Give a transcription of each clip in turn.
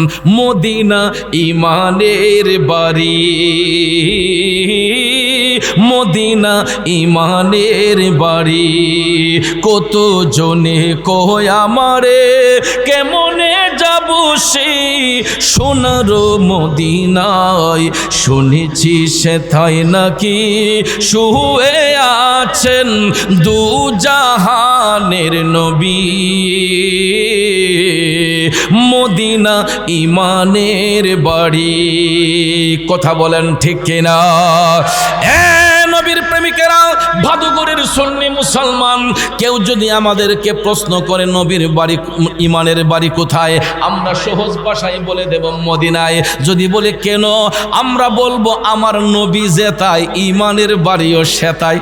Medina ইমানের বাড়ি, Medina ইমানের বাড়ি। কত জনে কয় আমারে কেমনে যাব সেই সোনার মদিনায়, শুনেছি সেথায় নাকি শুয়ে আছেন দু জাহানের নবী। মদিনা ইমানের বাড়ি, কথা বলেন ঠিক কিনা? নবীর প্রেমিকেরা, ভাদুগরের সুন্নি মুসলমান, কেউ যদি আমাদেরকে প্রশ্ন করে নবীর বাড়ি ইমানের বাড়ি কোথায়, আমরা সহজ ভাষায় বলে দেব মদিনায়। যদি বলে কেন, আমরা বলবো আমার নবী যেতায় ইমানের বাড়িও সেতায়।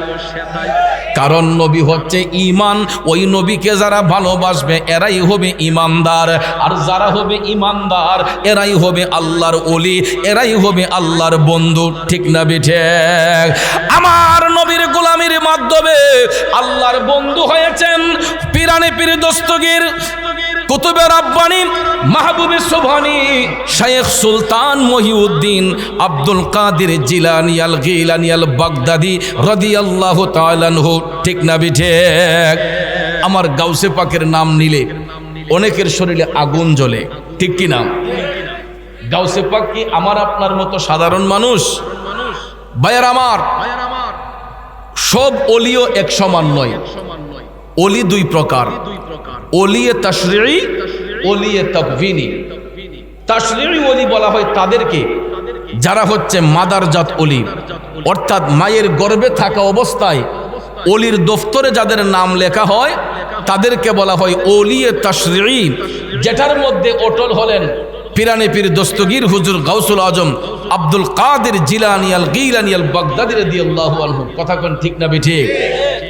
কারণ নবী হচ্ছে ইমান, ওই নবীকে যারা ভালোবাসবে এরাই হবে ইমানদার, আর যারা হবে ইমানদার এরাই হবে আল্লাহর ওলি, এরাই হবে আল্লাহর বন্ধু। ঠিক না বেঠে? আমার নবীর গোলামির মাধ্যমে আল্লাহর বন্ধু হয়েছেন পিরানে পীর দস্তগীর, কুতুবে রাব্বানি, মাহবুবে সুবহানি, শাইখ সুলতান মহিউদ্দিন আব্দুল কাদের জিলানী আল গিলানী আল বাগদাদি রাদিয়াল্লাহু তাআলা আনহু। ঠিক না বিঠে? আমার গাউসে পাকের নাম নিলে অনেকের শরীরে আগুন জ্বলে, ঠিক কি না? গাউসে পাক কি আমার আপনার মতো সাধারণ মানুষ? ভাইয়ার আমার, সব ওলিও এক সমান নয়। ওলি দুই প্রকার, ওলিয়ে তাশরিঈ, ওলিয়ে তাকভিনী। তাশরিঈ ওলি বলা হয় তাদেরকে যারা হচ্ছে মাদারজাত ওলি, অর্থাৎ মায়ের গর্ভে থাকা অবস্থায় ওলির দফতরে যাদের নাম লেখা হয় তাদেরকে বলা হয় ওলিয়ে তাশরিঈ। যেটার মধ্যে অটল হলেন পিরানে পীর দস্তগীর হুজুর গাউসুল আজম আব্দুল কাদের জিলানী আল গিলানী আল বাগদাদি রাদিয়াল্লাহু আনহু। কথা কোন ঠিক না ঠিক?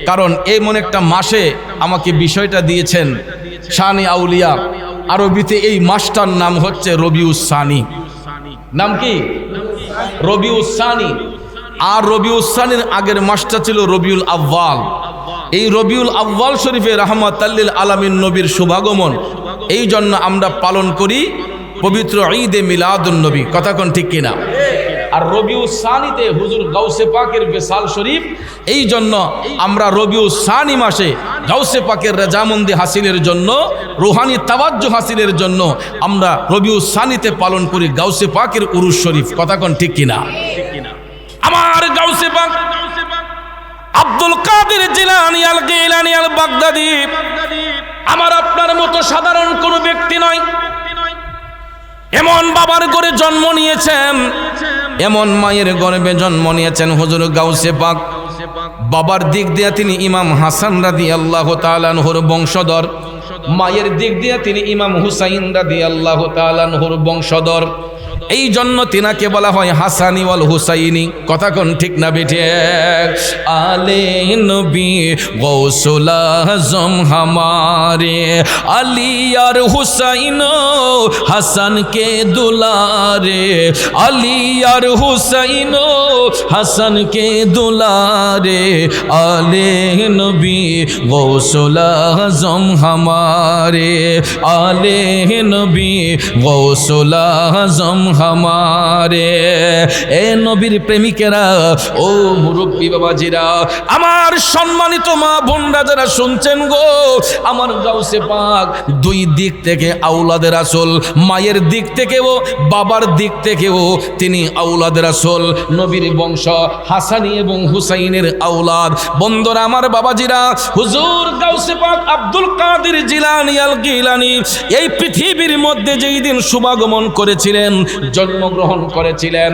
কারণ এমন একটা মাসে আমাকে বিষয়টা দিয়েছেন শানি আউলিয়া, আরবিতে এই মাসটার নাম হচ্ছে রবিউস সানি। নাম কি? রবিউস সানি। আর রবিউস সানির আগের মাসটা ছিল রবিউল আউয়াল। এই রবিউল আউয়াল শরীফে রাহমাতাল লিল আলামিন নবীর শুভাগমন, এই জন্য আমরা পালন করি পবিত্র ঈদে মিলাদুন নবী। কথা কোন ঠিক কিনা? আর রবিউস সানিতে হুজুর গাউসে পাকের বিসাল শরীফ, এই জন্য আমরা রবিউস সানি মাসে গাউসে পাকের রাজামন্দি হাসিলের জন্য, রুহানি তাওয়াজ্জুহ হাসিলের জন্য আমরা রবিউস সানিতে পালন করি গাউসে পাকের উরুস শরীফ। কথা কোন ঠিক কিনা? আমার গাউসে পাক আব্দুল কাদের জিলানী আল গিলানী আল বাগদাদি আমার আপনার মতো সাধারণ কোনো ব্যক্তি নয়। এমন বাবার ঘরে জন্ম নিয়েছেন, এমন মায়ের গর্ভে জন্ম নিয়েছেন হুজুর গাউসে পাক। বাবার দিক দিয়ে তিনি ইমাম হাসান রাদিয়াল্লাহু তাআলা আনহুর বংশধর, মায়ের দিক দিয়ে তিনি ইমাম হুসাইন রাদিয়াল্লাহু তাআলা আনহুর বংশধর। এই জন্য তিনাকে বলা হয় হাসানি ওয়াল হুসাইনি। কথা কোন ঠিক না বেঠে? আলে নবী গৌসুল আজম হামারে, আলী আর হুসাইন হাসান কে দুলারে, আলী আর হুসাইন হাসান কে দুলারে, আলে নবী গৌসুল আজম হামারে, আলে নবী গৌসুল আজম হামারে। এ নবীর প্রেমিকেরা, ও মুরব্বী বাবাজিরা, আমার সম্মানিত মা বোনরা যারা শুনছেন গো, আমার গাউসে পাক দুই দিক থেকে আওলাদের রাসূল, মায়ের দিক থেকেও বাবার দিক থেকেও তিনি আওলাদের রাসূল, নবীর বংশ হাসানি এবং হুসাইনের আওলাদ। বন্ধুরা আমার, বাবাজিরা, হুজুর গাউসে পাক আব্দুল কাদের জিলানী আল গিলানী এই পৃথিবীর মধ্যে যেই দিন শুভাগমন করেছিলেন, জন্মগ্রহণ করেছিলেন,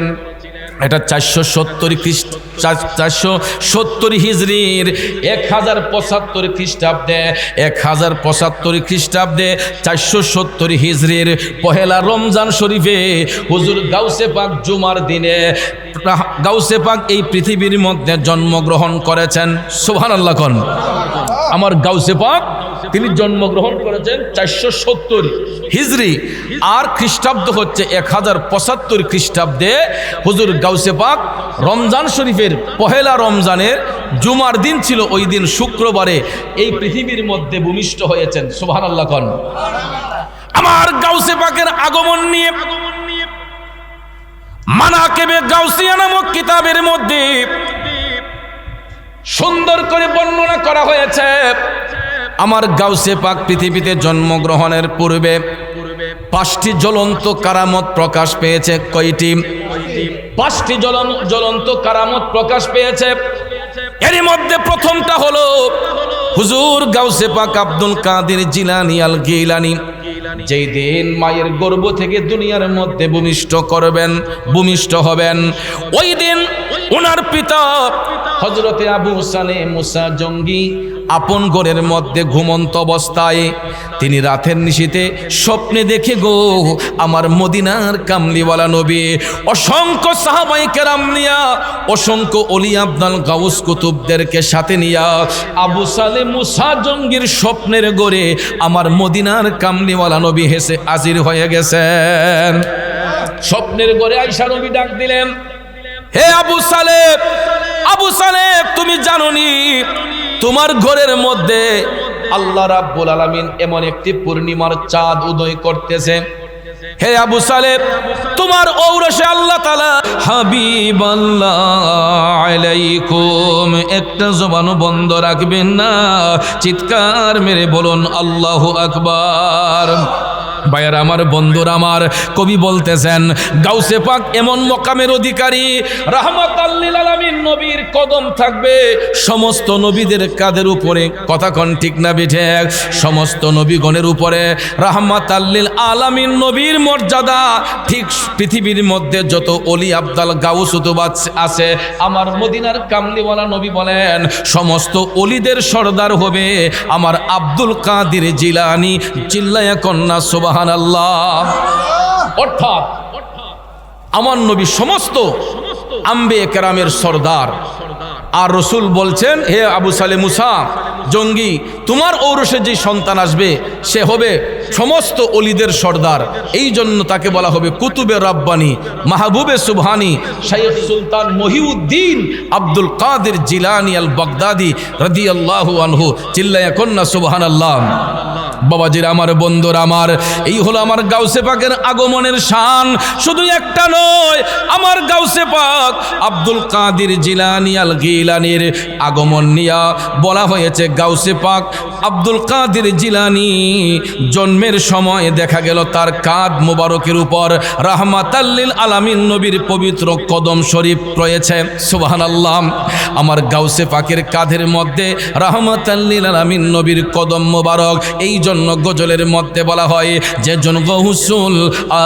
এটা 470 হিজরির 1075 খ্রিস্টাব্দে, 1075 খ্রিস্টাব্দে 470 হিজরির পহেলা রমজান শরীফে হুজুর গাউসে পাক জুমার দিনে গাউসে পাক এই পৃথিবীর মধ্যে জন্মগ্রহণ করেছেন। সুবহানাল্লাহ কোন? আমার গাউসে পাক তিনি জন্মগ্রহণ করেছেন 470 হিজরি, আর খ্রিস্টাব্দ হচ্ছে 1075 খ্রিস্টাব্দে হুজুর গাউসে পাক রমজান শরীফের পহেলা রমজানের জুমার দিন ছিল, ওই দিন শুক্রবারে এই পৃথিবীর মধ্যে ভূমিষ্ঠ হয়েছেন। সুবহানাল্লাহ কোন? আমার গাউসে পাকের আগমন নিয়ে মানাকিবে গাউসিয়া নামক কিতাবের মধ্যে সুন্দর করে বর্ণনা করা হয়েছে। আমার গাউসে পাক পৃথিবীতে জন্মগ্রহণের পূর্বে 5টি জ্বলন্ত কারামত প্রকাশ পেয়েছে। কয়টি? 5টি জ্বলন্ত কারামত প্রকাশ পেয়েছে। এর মধ্যে প্রথমটা হলো হুজুর গাউসে পাক আব্দুল কাদের জিলানী আল গিলানী যেই দিন মায়ের গর্ভ থেকে দুনিয়ার মধ্যে ভূমিষ্ঠ হবেন, ওই দিন ওনার পিতা হযরতে আবু সালে মুসা জঙ্গি আপন ঘরের মধ্যে ঘুমন্ত অবস্থায় তিনি রাতের নিশীতে স্বপ্নে দেখে গো আমার মদিনার কামলিওয়ালা নবী অসংখ্য সাহাবায়ে কেরাম নিয়া, অসংখ্য ওলি আব্দুল গাউস কুতুবদেরকে সাথে নিয়া আবু সালে মুসা জঙ্গির স্বপ্নের ঘরে আমার মদিনার কামলিওয়ালা নবী হেসে হাজির হয়ে গেছেন। স্বপ্নের ঘরে আয়েশা নবী ডাক দিলেন, হে আবু সালেব তুমি জানোনি তোমার ঘরের মধ্যে আল্লাহ রাব্বুল আলামিন এমন একটি পূর্ণিমার চাঁদ উদয় করতেছে। হে আবু সালেব তোমার ঔরসে আল্লাহ তাআলা হাবিবাল্লাহ আলাইকুম, একটা জবানও বন্ধ রাখবেন না, চিৎকার মেরে বলুন আল্লাহু আকবার। ভাইয়ার আমার, বন্ধুরা আমার, কবি বলতেছেন গাউসে পাক এমন মকামের অধিকারী, রাহমাতাল লিল আলামিন নবীর কদম থাকবে সমস্ত নবীদের কাঁধের উপরে। কথা কোন ঠিক না বিঠে? সমস্ত নবীগণের উপরে রাহমাতাল লিল আলামিন নবীর মর্যাদা ঠিক পৃথিবীর মধ্যে যত ওলি আব্দুল গাউস আছে আমার মদিনার কামলিওয়ালা নবী বলেন সমস্ত ওলিদের সর্দার হবে আমার আব্দুল কাদের জিলানী। চিল্লায়া কন্যা সুবহানাল্লাহ। অর্থাৎ আমার নবী সমস্ত আম্বিয়া কেরামের সর্দার। আর রসুল বলছেন, হে আবু সালে মুসা জঙ্গি তোমার ঔরসে যে সন্তান আসবে সে হবে সমস্ত ওলিদের সর্দার। এই জন্য তাকে বলা হবে কুতুবে রাব্বানি মাহবুবে সুবহানি শাইখ সুলতান মহিউদ্দিন আব্দুল কাদের জিলানী আল বাগদাদি রাদিয়াল্লাহু আনহু। চিল্লায়া কন্যা সুবহানাল্লাহ। বাবাজির আমার, বন্ধুরা আমার, এই হলো আমার গাউসে পাকের আগমনের শান। শুধু একটা নয়, আমার গাউসে পাক আব্দুল কাদের জিলানী আল গিলানীর আগমন নিয়া বলা হয়েছে গাউসে পাক আব্দুল কাদের জিলানী জন্মের সময় দেখা গেল তার কাঁধ মোবারকের উপর রাহমাতাল লিল আলামিন নবীর পবিত্র কদম শরীফ রয়েছে। সুবহানাল্লাহ। আমার গাউসে পাকের কাঁধের মধ্যে রাহমাতাল লিল আলামিন নবীর কদম মোবারক। এই জন্য গজলের মধ্যে বলা হয় যেজন গৌসুল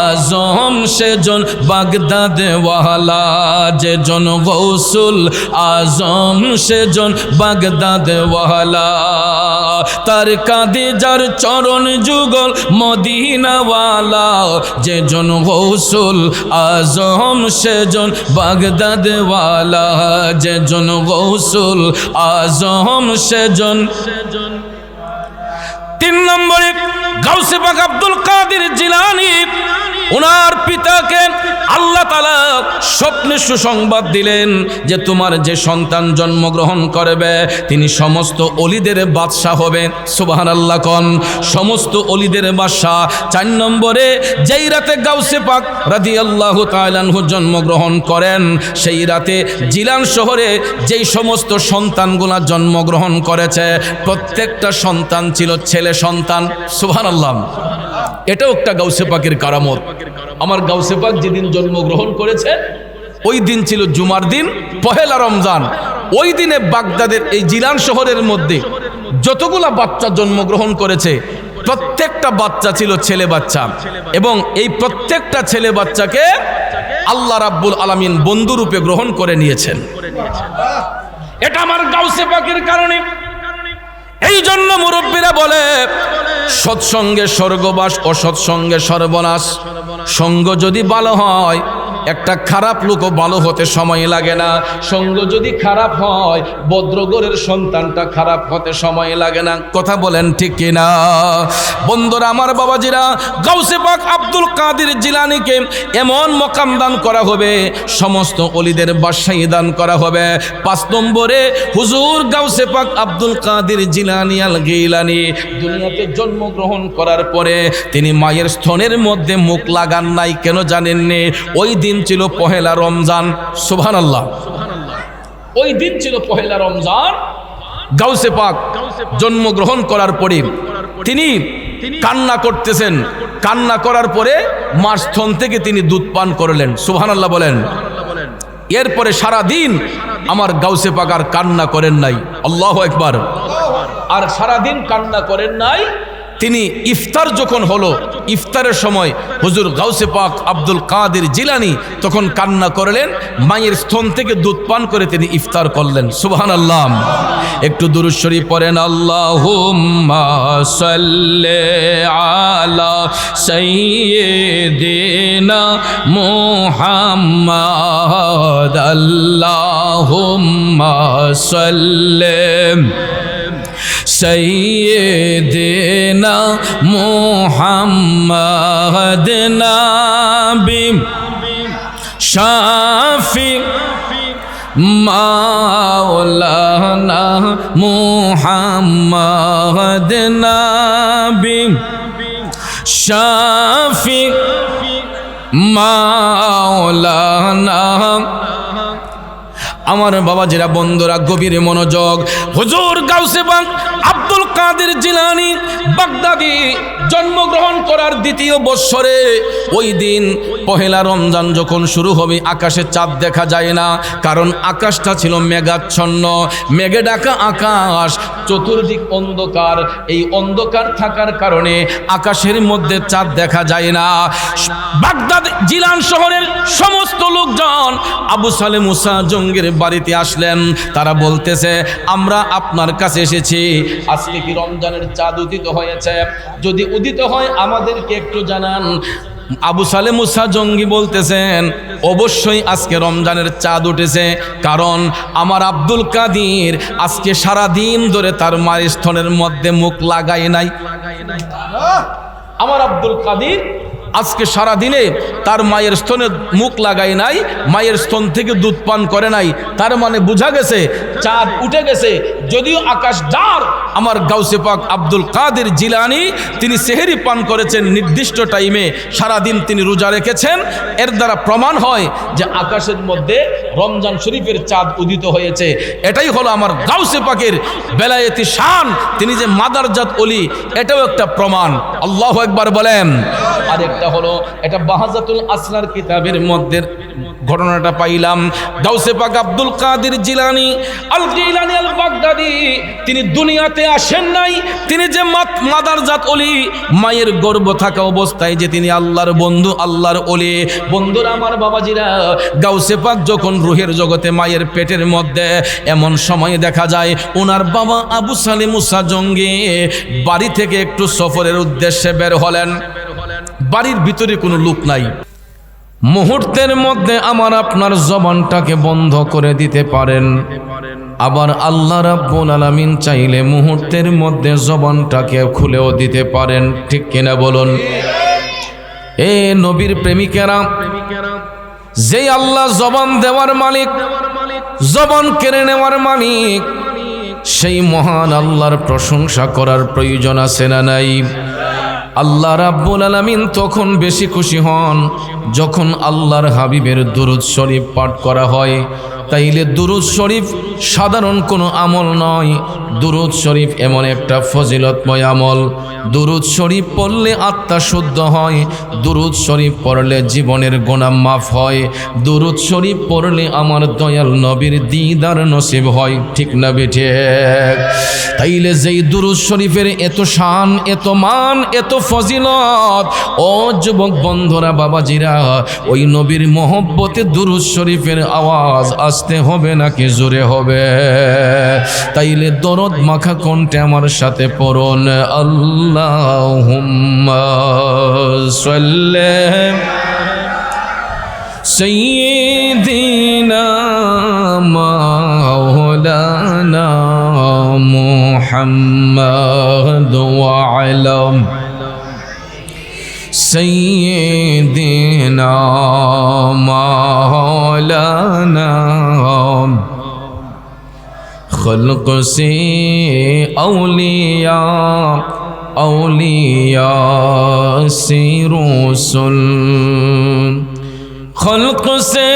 আজম সেজন বাগদাদ ওয়ালা, যেজন গৌসুল আজম সেজন বাগদাদ ওয়ালা, তার কাঁধে যার চরণ যুগল মদিনাওয়ালা, যেজন গৌসুল আজম সেজন বাগদাদ ওয়ালা, যেজন গৌসুল আজম সেজন। 3 নম্বরে গাউসে পাক আব্দুল কাদের জিলানী ওনার পিতাকে আল্লাহ তাআলা স্বপ্নে সুসংবাদ দিলেন যে তোমার যে সন্তান জন্মগ্রহণ করবে তিনি সমস্ত ওলিদের বাদশা হবে। সুবহানাল্লাহ কোন সমস্ত ওলিদের বাদশা। 4 নম্বরে যেই রাতে গাউসে পাক রাদিয়াল্লাহু তাআলা আনহু জন্মগ্রহণ করেন সেই রাতে জিলান শহরে যেই সমস্ত সন্তানগুলা জন্মগ্রহণ করেছে প্রত্যেকটা সন্তান ছিল ছেলে সন্তান। সুবহানাল্লাহ। এটাও একটা গাউসে পাকের কারামত। আমার গাউসে পাক যেদিন জন্মগ্রহণ করেছে ওই দিন ছিল জুমার দিন, পহেলা রমজান। ওই দিনে বাগদাদের এই জিলান শহরের মধ্যে যতগুলা বাচ্চা জন্মগ্রহণ করেছে প্রত্যেকটা বাচ্চা ছিল ছেলে বাচ্চা, এবং এই প্রত্যেকটা ছেলে বাচ্চাকে আল্লাহ রাব্বুল আলামিন বন্ধুরূপে গ্রহণ করে নিয়েছেন। এটা আমার গাউসে পাকের কারণে। এই জন্য মুরব্বীরা বলে সৎসঙ্গে স্বর্গবাস, অসৎসঙ্গে সর্বনাশ। সঙ্গ যদি ভালো হয় একটা খারাপ লোকও ভালো হতে সময় লাগে না, সঙ্গ যদি খারাপ হয় ভদ্রগরের সন্তানটা খারাপ হতে সময় লাগে না। কথা বলেন ঠিক কিনা? বন্ধুরা আমার বাবাজিরা, গাউসে পাক আব্দুল কাদের জিলানীকে এমন মকাম দান করা হবে, সমস্ত ওলিদের বাদশাহী দান করা হবে। 5 নম্বরে হুজুর গাউসে পাক আব্দুল কাদের জিলানী আল গিলানী দুনিয়াতে জন্মগ্রহণ করার পরে তিনি মায়ের স্তনের মধ্যে মুখ লাগান নাই। কেন জানেননি? ওই দিন ছিল পহেলা রমজান। সুবহানাল্লাহ। ওই দিন ছিল পহেলা রমজান। গাউসে পাক জন্মগ্রহণ করার পরে তিনি কান্না করতেছেন। কান্না করার পরে মার স্তন থেকে তিনি দুধ পান করলেন। সুবহানাল্লাহ বলেন। এরপরে সারা দিন আমার গাউসে পাক আর কান্না করেন নাই। আল্লাহু আকবার। আর সারা দিন কান্না করেন নাই। তিনি ইফতার যখন হলো, ইফতারের সময় হুজুর গাউসে পাক আব্দুল কাদের জিলানী তখন কান্না করলেন। মায়ের স্তন থেকে দুধ পান করে তিনি ইফতার করলেন। সুবহানাল্লাহ। একটু দুরূদ শরীফ পড়েন। আল্লাহুম্মা সাল্লি আলা সাইয়্যিদিনা মুহাম্মাদ। আল্লাহুম্মা সাল্লি সৈয়দনা মুহাম্মদ নবী শাফি মাওলানা মুহাম্মদ নবী শাফি মাওলানা। আমার বাবাজিরা, বন্ধুরা, গভীর মনোযোগ। হুজুর গাউসে পাক আব্দুল কাদের জিলানী বাগদাদি জন্মগ্রহণ করার 2য় বৎসরে ওই দিন পহেলা রমজান যখন শুরু হবে, আকাশে চাঁদ দেখা যায় না, কারণ আকাশটা ছিল মেঘাচ্ছন্ন, মেঘে ঢাকা আকাশ, চতুর্দিক অন্ধকার। এই অন্ধকার থাকার কারণে আকাশের মধ্যে চাঁদ দেখা যায় না। বাগদাদ জিলান শহরের সমস্ত লোকজন আবু সালে মুসা জঙ্গির বাড়িতে আসলেন। তারা বলতেছে, আমরা আপনার কাছে এসেছি, আজকে কি রমজানের চাঁদ উদিত হয়েছে? যদি উদিত হয় আমাদেরকে একটু জানান। আবু সালে মুসা জঙ্গি বলতেছেন, অবশ্যই আজকে রমজানের চাঁদ উঠেছে, কারণ আমার আব্দুল কাদের আজকে সারা দিন ধরে তার মায়ের স্তনের মধ্যে মুখ লাগায় নাই। আমার আব্দুল কাদের আজকে সারা দিনে তার মায়ের স্তনে মুখ লাগায় নাই, মায়ের স্তন থেকে দুধ পান করে নাই। তার মানে বোঝা গেছে চাঁদ উঠে গেছে। যদিও আকাশ ডার, আমার গাউসে পাক আব্দুল কাদের জিলানী তিনি সেহরি পান করেছেন নির্দিষ্ট টাইমে, সারা দিন তিনি রোজা রেখেছেন। এর দ্বারা প্রমাণ হয় যে আকাশের মধ্যে রমজান শরীফের চাঁদ উদিত হয়েছে। এটাই হলো আমার গাউসে পাকের বেলায়েতি শান, তিনি যে মাদারজাত ওলি, এটাও একটা প্রমাণ। আল্লাহু আকবার বলেন। আর একটা হলো, এটা বাহাজাতুল আসরার কিতাবের মধ্যে ঘটনাটা পাইলাম। গাউসে পাক আব্দুল কাদের জিলানী আল গিলানী আল বাগদাদি তিনি দুনিয়াতে আসেন নাই, তিনি যে মাদারজাত ওলি, মায়ের গর্ভ থাকা অবস্থায় যে তিনি আল্লাহর বন্ধু, আল্লাহর ওলি। বন্ধুরা আমার বাবাজিরা, গাউসে পাক যখন রুহের জগতে মায়ের পেটের মধ্যে, এমন সময় দেখা যায় ওনার বাবা আবু সালে মুসা জঙ্গি বাড়ি থেকে একটু সফরের উদ্দেশ্যে বের হলেন। বাড়ির ভিতরে কোনো লোক নাই। মুহূর্তের মধ্যে আমার আপনার জবানটাকে বন্ধ করে দিতে পারেন, আবার আল্লাহ রাব্বুল আলামিন চাইলে মুহূর্তের মধ্যে জবানটাকে খুলেও দিতে পারেন। ঠিক কিনা বলুন? এ নবীর প্রেমিকেরা, যেই আল্লাহ জবান দেওয়ার মালিক, জবান কেড়ে নেওয়ার মালিক, সেই মহান আল্লাহর প্রশংসা করার প্রয়োজন আছে না নাই? আল্লাহ রাব্বুল আলামিন তখন বেশি খুশি হন যখন আল্লাহর হাবিবের দুরূদ শরীফ পাঠ করা হয়। তাইলে দুরূদ শরীফ সাধারণ কোনো আমল নয়, দুরূদ শরীফ এমন একটা ফজিলতময় আমল। দুরূদ শরীফ পড়লে আত্মা শুদ্ধ হয়, দুরূদ শরীফ পড়লে জীবনের গুনাহ মাফ হয়, দুরূদ শরীফ পড়লে আমার দয়াল নবীর দিদার নসিব হয়। ঠিক না বেঠিক? তাইলে যেই দুরূদ শরীফের এত শান, এত মান, এত ফজিলত, ও যুবক বন্ধুরা, বাবাজিরা, ওই নবীর মহব্বতে দুরূদ শরীফের আওয়াজ আসতে হবে নাকি জোরে হবে? তাইলে দরদ মাখা কণ্ঠে আমার সাথে পড়ুন, আল্লাহুম্মা সাল্লি سيدنا مولانا محمد وعلى سيدنا مولانا خلق سے اولیاء سے رسول خلق سے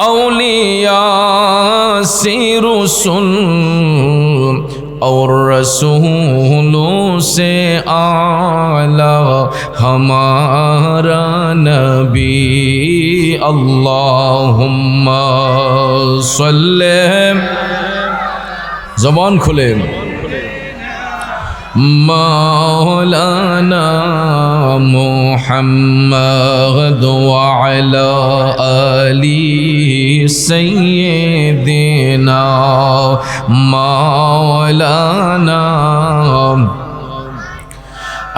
اولیاء سے رسول اور رسولوں سے اعلیٰ ہمارا نبی اللہم صلی زبان کھلے مولانا محمد وعلى آل سيدنا مولانا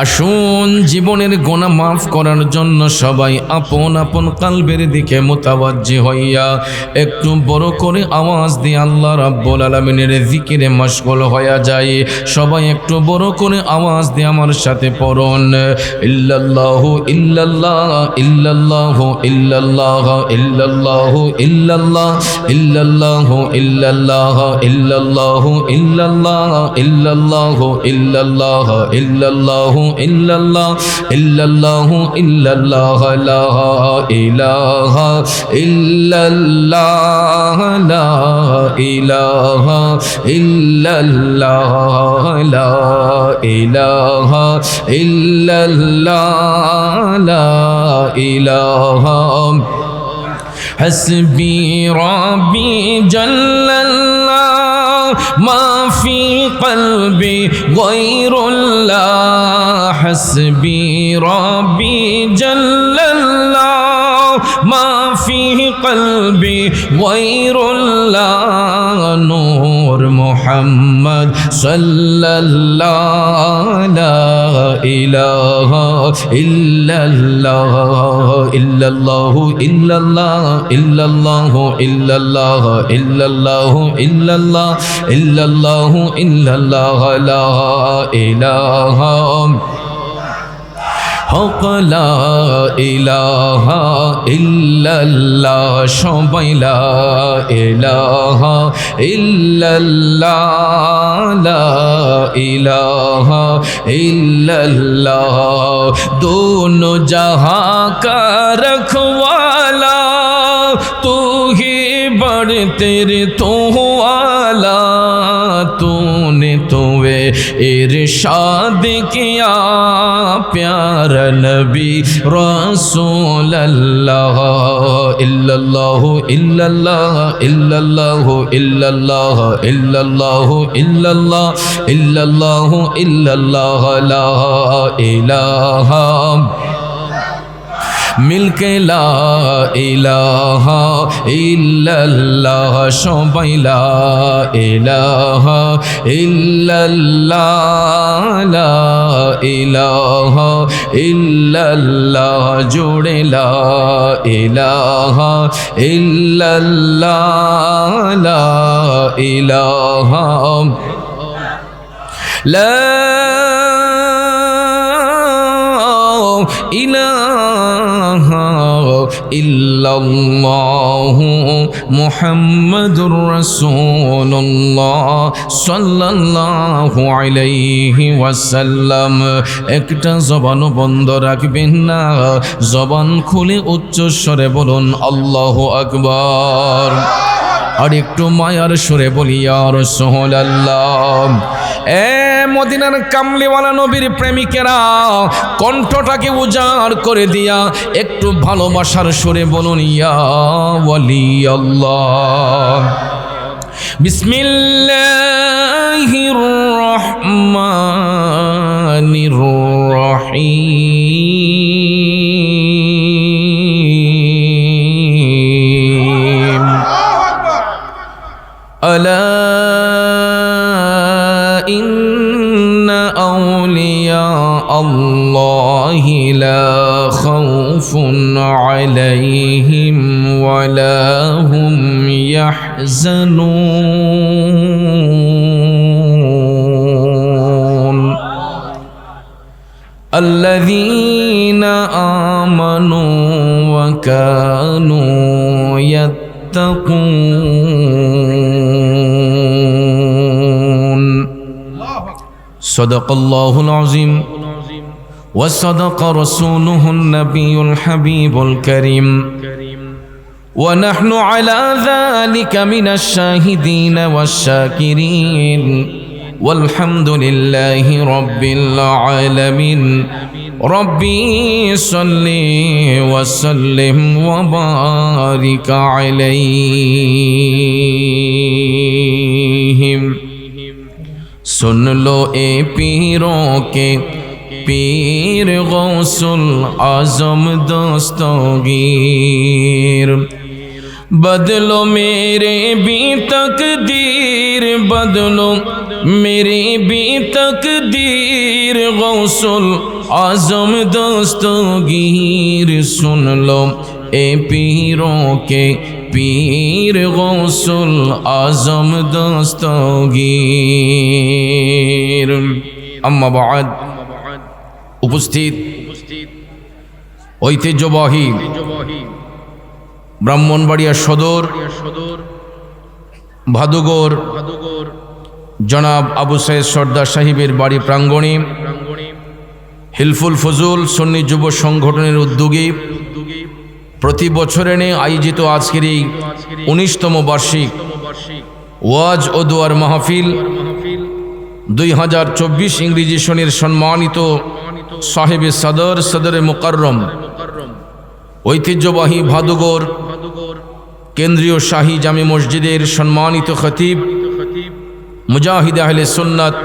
আসুন জীবনের গুনাহ মাফ করার জন্য সবাই আপন আপন কলবের দিকে মুতাওয়াজ্জি হইয়া একটু বড় করে আওয়াজ দিয়ে আল্লাহ রাব্বুল আলামিনের জিকিরে মশগুল হয়ে যায়। সবাই একটু বড় করে আওয়াজ দিয়ে আমার সাথে পড়ুন ইল্লাল্লাহু ইল্লাল্লাহ ইল্লাল্লাহু ইল্লাল্লাহ ইল্লাল্লাহু ইল্লাল্লাহ ইল্লাল্লাহু ইল্লাল্লাহ ইল্লাল্লাহু ইল্লাল্লাহ ইল্লাল্লাহু ইল্লাল্লাহ ইল্লাল্লাহু ইল্লাল্লাহ ইল্লাল্লাহু ইল্লাল্লাহ লা ইলাহা ইল্লাল্লাহ লা ইলাহা ইল্লাল্লাহ লা ইলাহা ইল্লাল্লাহ লা ইলাহা حسبي ربي جل الله ما في قلبي غير الله حسبي ربي جل الله ما في قلبي غير الله نور محمد صلى الله لا إله إلا الله إلا الله إلا الله إلا الله إلا الله إلا الله إلا الله إلا الله إلا الله لا إله হক লা ইলাহা ইল্লাল্লাহ সবাই লা ইলাহা ইল্লাল্লাহ লা ইলাহা ইল্লাল্লাহ দোনো জাহাं কা রখওয়ালা তু হি বড় তেরে তো ওয়ালা तूने तोवे इरशाद किया प्यारा नबी रसूल अल्लाह इल्लल्लाह इल्लल्लाह इल्लल्लाह इल्लल्लाह इल्लल्लाह इल्लल्लाह इल्लल्लाह इल्लल्लाह ला इलाहा मिलके ला इलाहा इल्लल्लाह सबाई ला इलाहा इल्लल्लाह ला इलाहा इल्लल्लाह जोड़े ला इलाहा इल्लल्लाह ला इलाहा ला ইলাহা ইল্লাল্লাহু মুহাম্মাদুর রাসূলুল্লাহ সাল্লাল্লাহু আলাইহি ওয়াসাল্লাম। একটা জবান বন্ধ রাখবেন না, জবান খুলে উচ্চ স্বরে বলুন আল্লাহু আকবার। আর একটু মায়ার সুরে বলি ইয়া রাসূলুল্লাহ। এ মদিনার কামলিওয়ালা নবীর প্রেমিকেরা, কণ্ঠটাকে উজাড় করে দিয়া একটু ভালোবাসার সুরে বলুন ইয়া ওয়ালি আল্লাহ। বিসমিল্লাহির রহমানির রহিম। আলা ইন্না আউলিয়া আল্লাহি লা খাউফুন خوف عليهم ولا هم يحزنون الذين آمنوا وكانوا يتقون صدق الله العظيم وصدق رسوله النبي الحبيب الكريم ونحن على ذلك من الشاهدين والشاكرين والحمد لله رب العالمين ربي صل وسلم وبارك عليهم सुन लो ए पीरों के पीर गौसुल आजम दस्तगीर बदलो मेरे भी तकदीर बदलो मेरी भी तकदीर गौसुल आजम दस्तगीर सुन लो ए पीरों के पीर गौसुल आजम दस्तगीर अम्मा बाद उपस्थित ঐতিহ্যবাহী ব্রাহ্মণবাড়িয়া সদর ভাদুগড় জনাব আবু সাইদ সর্দার সাহেবের বাড়ি প্রাঙ্গণে হিলফুল ফজল সুন্নি যুব সংগঠনের উদ্যোগে প্রতি বছরে আয়োজিত আজকের এই ১৯তম বার্ষিক ওয়াজ ও দোয়ার মাহফিল ২০২৪ ইংরেজি সনের সম্মানিত সাহেবে সদর সদরে মুকাররম ঐতিহ্যবাহী ভাদুগড় কেন্দ্রীয় শাহী জামে মসজিদের সম্মানিত খতিব মুজাহিদ আহলে সুন্নাত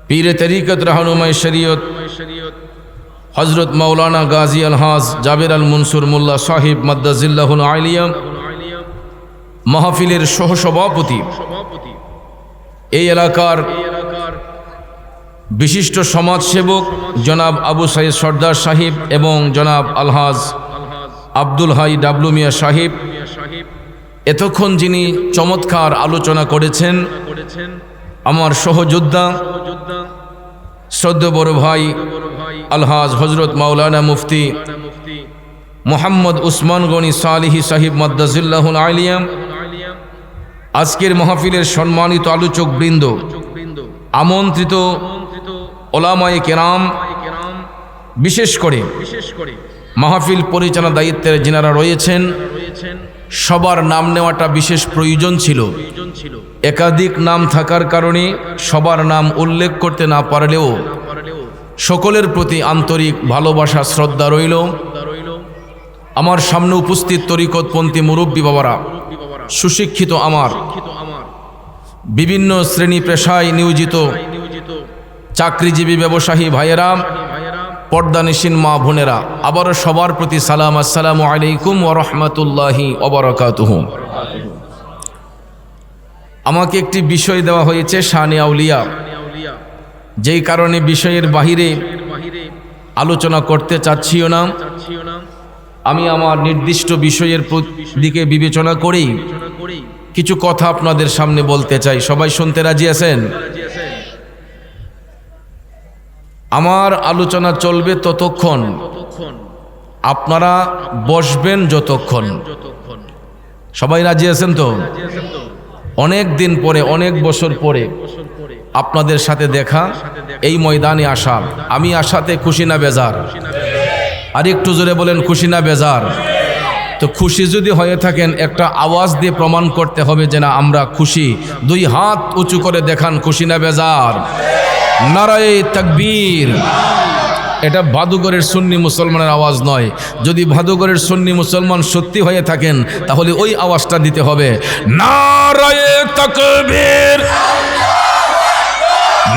পীরে তরিকত রাহনুমায়ে শরীয়ত হযরত মাওলানা গাজী আলহাজ জাবের আল মনসুর মোল্লা সাহেব মাদ্দাজিল্লাহুল আলিয়া মাহফিলের সহসভাপতি এই এলাকার বিশিষ্ট সমাজসেবক জনাব আবু সাইদ সর্দার সাহেব এবং জনাব আলহাজ আব্দুল হাই ডাবলু মিয়া সাহেব এতক্ষণ যিনি চমৎকার আলোচনা করেছেন আমার সহযোদ্ধা শ্রদ্ধেয় বড় ভাই আলহাজ হযরত মাওলানা মুফতি মোহাম্মদ উসমান গনি সালিহি সাহেব মাদ্দাজিল্লাহুল আলিয়া আজকের মাহফিলের সম্মানিত আলোচক বৃন্দ আমন্ত্রিত ওলামায়ে কেরাম বিশেষ করে মাহফিল পরিচালনা দায়িত্বের যিনারা রয়েছেন সবার নাম নেওয়াটা বিশেষ প্রয়োজন ছিল একাধিক নাম থাকার কারণে সবার নাম উল্লেখ করতে না পারলেও সকলের প্রতি আন্তরিক ভালোবাসা শ্রদ্ধা রইল আমার সামনে উপস্থিত তরিকতপন্থী মুরব্বী বাবারা সুশিক্ষিত আমার বিভিন্ন শ্রেণী পেশায় নিয়োজিত চাকরিজীবী ব্যবসায়ী ভাইয়েরা পর্দানিশীন মা বোনেরা আবারও সবার প্রতি সালাম আসসালামু আলাইকুম ওয়া রাহমাতুল্লাহি ওয়া বারাকাতুহু আমাকে একটি বিষয় দেওয়া হয়েছে শানে আউলিয়া যেই কারণে বিষয়ের বাহিরে আলোচনা করতে চাচ্ছিও না আমি আমার নির্দিষ্ট বিষয়ের দিকে বিবেচনা করেই কিছু কথা আপনাদের সামনে বলতে চাই সবাই শুনতে রাজি আছেন আমার আলোচনা চলবে ততক্ষণ আপনারা বসবেন যতক্ষণ সবাই রাজি আছেন তো অনেক দিন পরে অনেক বছর পরে আপনাদের সাথে দেখা এই ময়দানে আসা আমি আসাতে খুশি না বেজার আর একটু জোরে বলেন খুশি না বেজার তো খুশি যদি হয়ে থাকেন একটা আওয়াজ দিয়ে প্রমাণ করতে হবে যে না আমরা খুশি দুই হাত উঁচু করে দেখান খুশি না বেজার নারায়ে তাকবীর এটা ভাদুগড়ের সুন্নি মুসলমানের আওয়াজ নয় যদি ভাদুগড়ের সুন্নি মুসলমান সত্যি হয়ে থাকেন তাহলে ওই আওয়াজটা দিতে হবে নারায়ে তাকবীর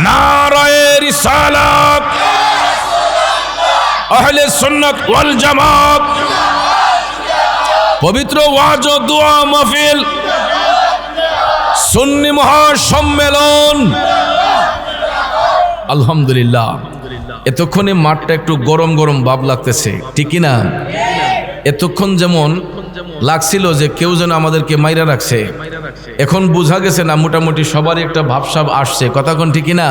নারায়ে রিসালাত আহলে সুন্নাত ওয়াল জামাত পবিত্র ওয়াজ ও দোয়া মাহফিল সুন্নি মহাসম্মেলন আলহামদুলিল্লাহ এতক্ষণে মাঠটা একটু গরম গরম ভাব লাগতেছে, ঠিক কি না? এতক্ষণ যেমন লাগছিল যে কেউ যেন আমাদেরকে মাইরা রাখছে, এখন বোঝা গেছে না মোটামুটি সবারই একটা ভাবসাব আসছে, কথা কোন ঠিক না?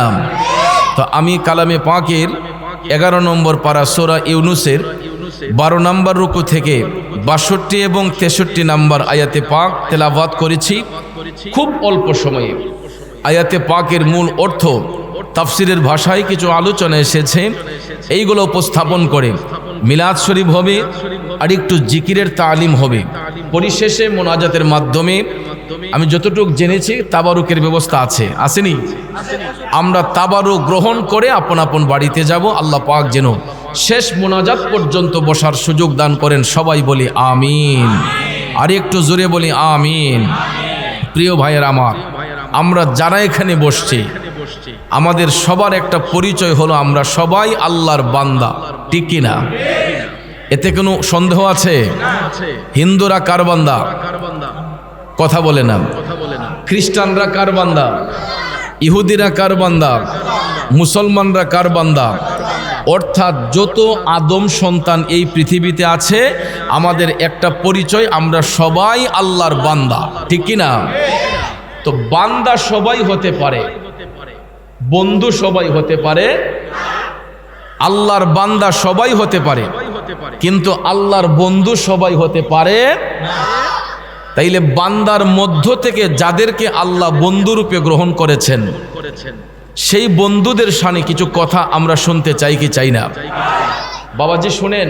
তো আমি কালামে পাকের 11 নম্বর পারা সূরা ইউনূসের 12 নম্বর রুকু থেকে 62 এবং 63 নম্বর আয়াতে পাক তেলাওয়াত করেছি খুব অল্প সময়ে। আয়াতে পাকের মূল অর্থ তাফসিরের ভাষায় কিছু আলোচনা এসেছে, এইগুলো উপস্থাপন করে মিলাদ শরীফ হবে আর একটু জিকিরের তালিম হবে। পরিশেষে মোনাজাতের মাধ্যমে আমি যতটুকু জেনেছি তাবারুকের ব্যবস্থা আছে, আসেনি? আমরা তাবারুক গ্রহণ করে আপন আপন বাড়িতে যাব। আল্লাহ পাক যেন শেষ মোনাজাত পর্যন্ত বসার সুযোগ দান করেন। সবাই বলি আমিন, আর একটু জোরে বলি আমিন। প্রিয় ভাইয়ের আমার, আমরা যারা এখানে বসছি আমাদের সবার একটা পরিচয় হলো আমরা সবাই আল্লাহর বান্দা, ঠিক কি না? এতে কোনো সন্দেহ আছে? হিন্দুরা কার বান্দা? কথা বলে না। খ্রিস্টানরা কার বান্দা? ইহুদিরা কার বান্দা? মুসলমানরা কার বান্দা? অর্থাৎ যত আদম সন্তান এই পৃথিবীতে আছে আমাদের একটা পরিচয়, আমরা সবাই আল্লাহর বান্দা, ঠিক কি না? তো বান্দা সবাই হতে পারে, বন্ধু সবাই হতে পারে, আল্লাহর বান্দা সবাই হতে পারে, কিন্তু আল্লাহর বন্ধু সবাই হতে পারে। তাইলে বান্দার মধ্য থেকে যাদেরকে আল্লাহ বন্ধুরূপে গ্রহণ করেছেন সেই বন্ধুদের শানে কিছু কথা আমরা শুনতে চাই কি চাই না? বাবাজি শুনেন,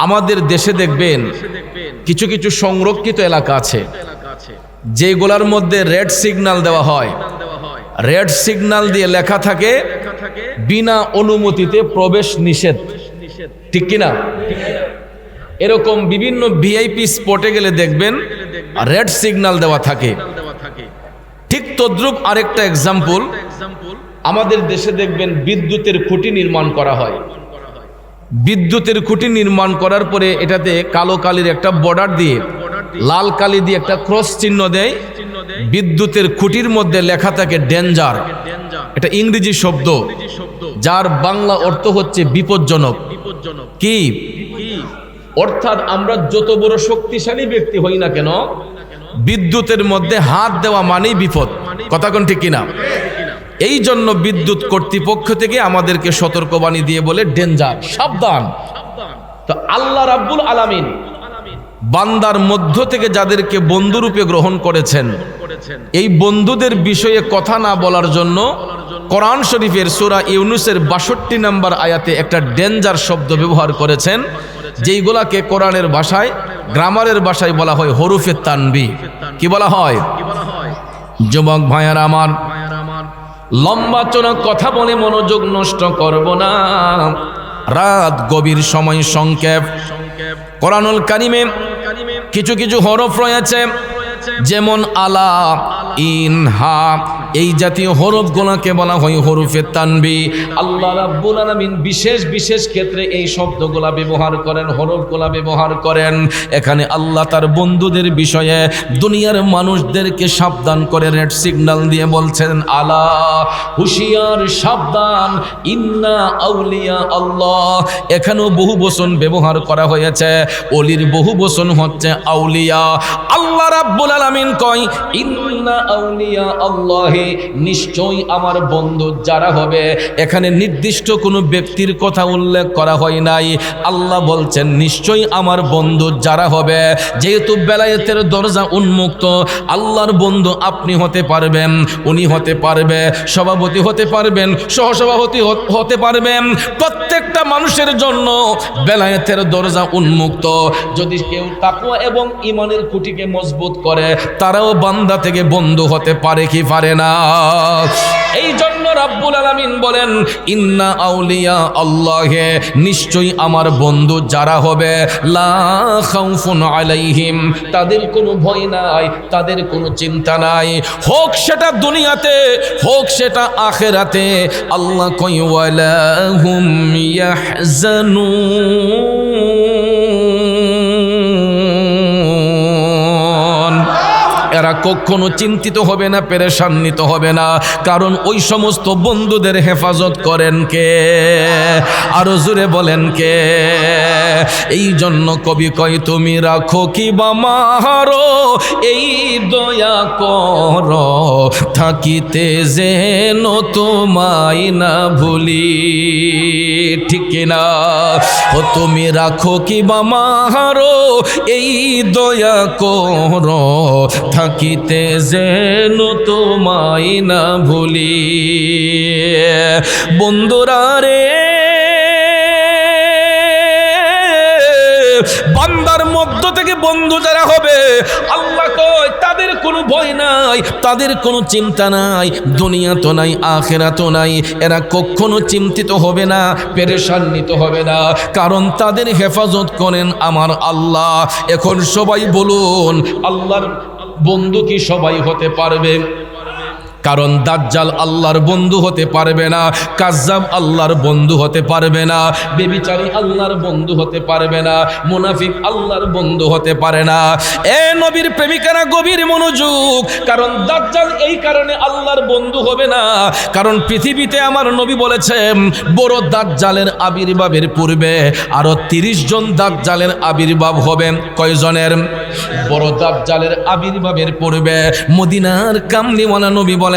আমাদের দেশে দেখবেন কিছু কিছু সংরক্ষিত এলাকা আছে যেগুলোর মধ্যে রেড সিগন্যাল দেওয়া হয়, রেড সিগন্যাল দিয়ে লেখা থাকে বিনা অনুমতিতে প্রবেশ নিষেধ, ঠিক কিনা? এরকম বিভিন্ন ভিআইপি স্পটে গেলে দেখবেন রেড সিগন্যাল দেওয়া থাকে। ঠিক তদ্রুপ আরেকটা এক্সাম্পল, আমাদের দেশে দেখবেন বিদ্যুতের খুঁটি নির্মাণ করা হয়। বিদ্যুতের খুঁটি নির্মাণ করার পরে এটাতে কালো কালির একটা বর্ডার দিয়ে লাল কালি দিয়ে একটা ক্রস চিহ্ন দেয়। বিদ্যুতের খুঁটির মধ্যে লেখা থাকে ডেঞ্জার, এটা ইংরেজি শব্দ যার বাংলা অর্থ হচ্ছে বিপজ্জনক। কি অর্থাৎ আমরা যত বড় শক্তিশালী ব্যক্তি হই না কেন, বিদ্যুতের মধ্যে হাত দেওয়া মানেই বিপদ, কথা কোন ঠিক কিনা? এই জন্য বিদ্যুৎ কর্তৃপক্ষ থেকে আমাদেরকে সতর্কবাণী দিয়ে বলে ডেঞ্জার, সাবধান। তো আল্লাহ রাব্বুল আলামিন বান্দার মধ্য থেকে যাদেরকে বন্ধুরূপে গ্রহণ করেছেন, এই বন্ধুদের বিষয়ে কথা না বলার জন্য কোরআন শরীফের সূরা ইউনূসের 62 নম্বর আয়াতে একটা ডেঞ্জার শব্দ ব্যবহার করেছেন, যেইগুলাকে কোরআনের ভাষায়, গ্রামারের ভাষায় বলা হয় হরুফে তানবি। কি বলা হয়? যুবক ভাইয়ারা আমার, লম্বা চড়া কথা বলে মনোযোগ নষ্ট করব না, রাত গভীর সময় সংক্ষেপ। কোরআনুল কারিমে কিছু কিছু হরফ রয়েছে, যেমন আলা, ইন, হা, এই জাতীয় হরফগুলোকে বলা হয় হরফে তানবি। আল্লাহ রাব্বুল আলামিন বিশেষ বিশেষ ক্ষেত্রে এই শব্দগুলা ব্যবহার করেন, হরফগুলা ব্যবহার করেন। এখানে আল্লাহ তার বন্ধুদের বিষয়ে দুনিয়ার মানুষদেরকে সাবধান করে রেড সিগন্যাল দিয়ে বলছেন, আলা, হুশিয়ার, সাবধান, ইন্না আউলিয়া আল্লাহ। এখানেও বহু বচন ব্যবহার করা হয়েছে, অলির বহু বচন হচ্ছে আউলিয়া। আল্লাহ রাব্বুল আলামিন কয় ইন্না আউলিয়া আল্লাহ, নিশ্চয়ই আমার বন্ধু যারা হবে। এখানে নির্দিষ্ট কোনো ব্যক্তির কথা উল্লেখ করা হয় নাই। আল্লাহ বলছেন নিশ্চয়ই আমার বন্ধু যারা হবে। যেহেতু বেলায়েতের দরজা উন্মুক্ত, আল্লাহর বন্ধু আপনি হতে পারবেন, উনি হতে পারবে, সভাপতি হতে পারবেন, সহসভাপতি হতে পারবেন। প্রত্যেকটা মানুষের জন্য বেলায়েতের দরজা উন্মুক্ত। যদি কেউ তাকওয়া এবং ঈমানের খুঁটিকে মজবুত করে, তারাও বান্দা থেকে বন্ধু হতে পারে কি পারে না? এই জন্য রাব্বুল আলামিন বলেন ইন্না আউলিয়া আল্লাহ, নিশ্চয়ই আমার বন্ধু যারা হবে, লা খাউফুন আলাইহিম, তাদের কোনো ভয় নাই, তাদের কোনো চিন্তা নাই, হোক সেটা দুনিয়াতে, হোক সেটা আখিরাতে। আল্লাহ কই ওয়ালা হুম ইয়াহজানুন, এরা কখনো চিন্তিত হবে না, পেরেশান্বিত হবে না, কারণ ওই সমস্ত বন্ধুদের হেফাজত করেন কে? আরো জোরে বলেন কে? এই জন্য কবি কয়, তুমি রাখো কি বা মাহারো এই দয়া কর, থাকিতে যেন তোমায় না ভুলি। ঠিক কিনা? ও তুমি রাখো কি বা মাহারো এই দয়া কর, থাকিতে যেন তোমায় না ভুলি। বন্ধুরা রে, বান্দার মধ্য থেকে বন্ধু যারা হবে, আল্লাহ কয় তাদের কোনো ভয় নাই, তাদের কোনো চিন্তা নাই, দুনিয়া তো নাই, আখিরাত নাই, এরা কখনো চিন্তিত হবে না, পেরেশান্বিত হবে না, কারণ তাদের হেফাজত করেন আমার আল্লাহ। এখন সবাই বলুন, আল্লাহর বন্ধু কি সবাই হতে পারবে? কারণ দাজ্জাল আল্লাহর বন্ধু হতে পারবে না, কাজ্জাব আল্লাহর বন্ধু হতে পারবে না, বেবিচারী আল্লাহর বন্ধু হতে পারবে না, মুনাফিক আল্লাহর বন্ধু হতে পারে না। এ নবীর প্রেমিকারা গভীর মনোযোগ, কারণ দাজ্জাল এই কারণে আল্লাহর বন্ধু হবে না, কারণ পৃথিবীতে আমার নবী বলেছেন বড় দাজ্জালের আবির্ভাবের পূর্বে আরো 30 জন দাজ্জালের আবির্ভাব হবে। কয়জনের? বড় দাজ্জালের আবির্ভাবের পূর্বে মদিনার কামলিওয়ালা নবী বলেন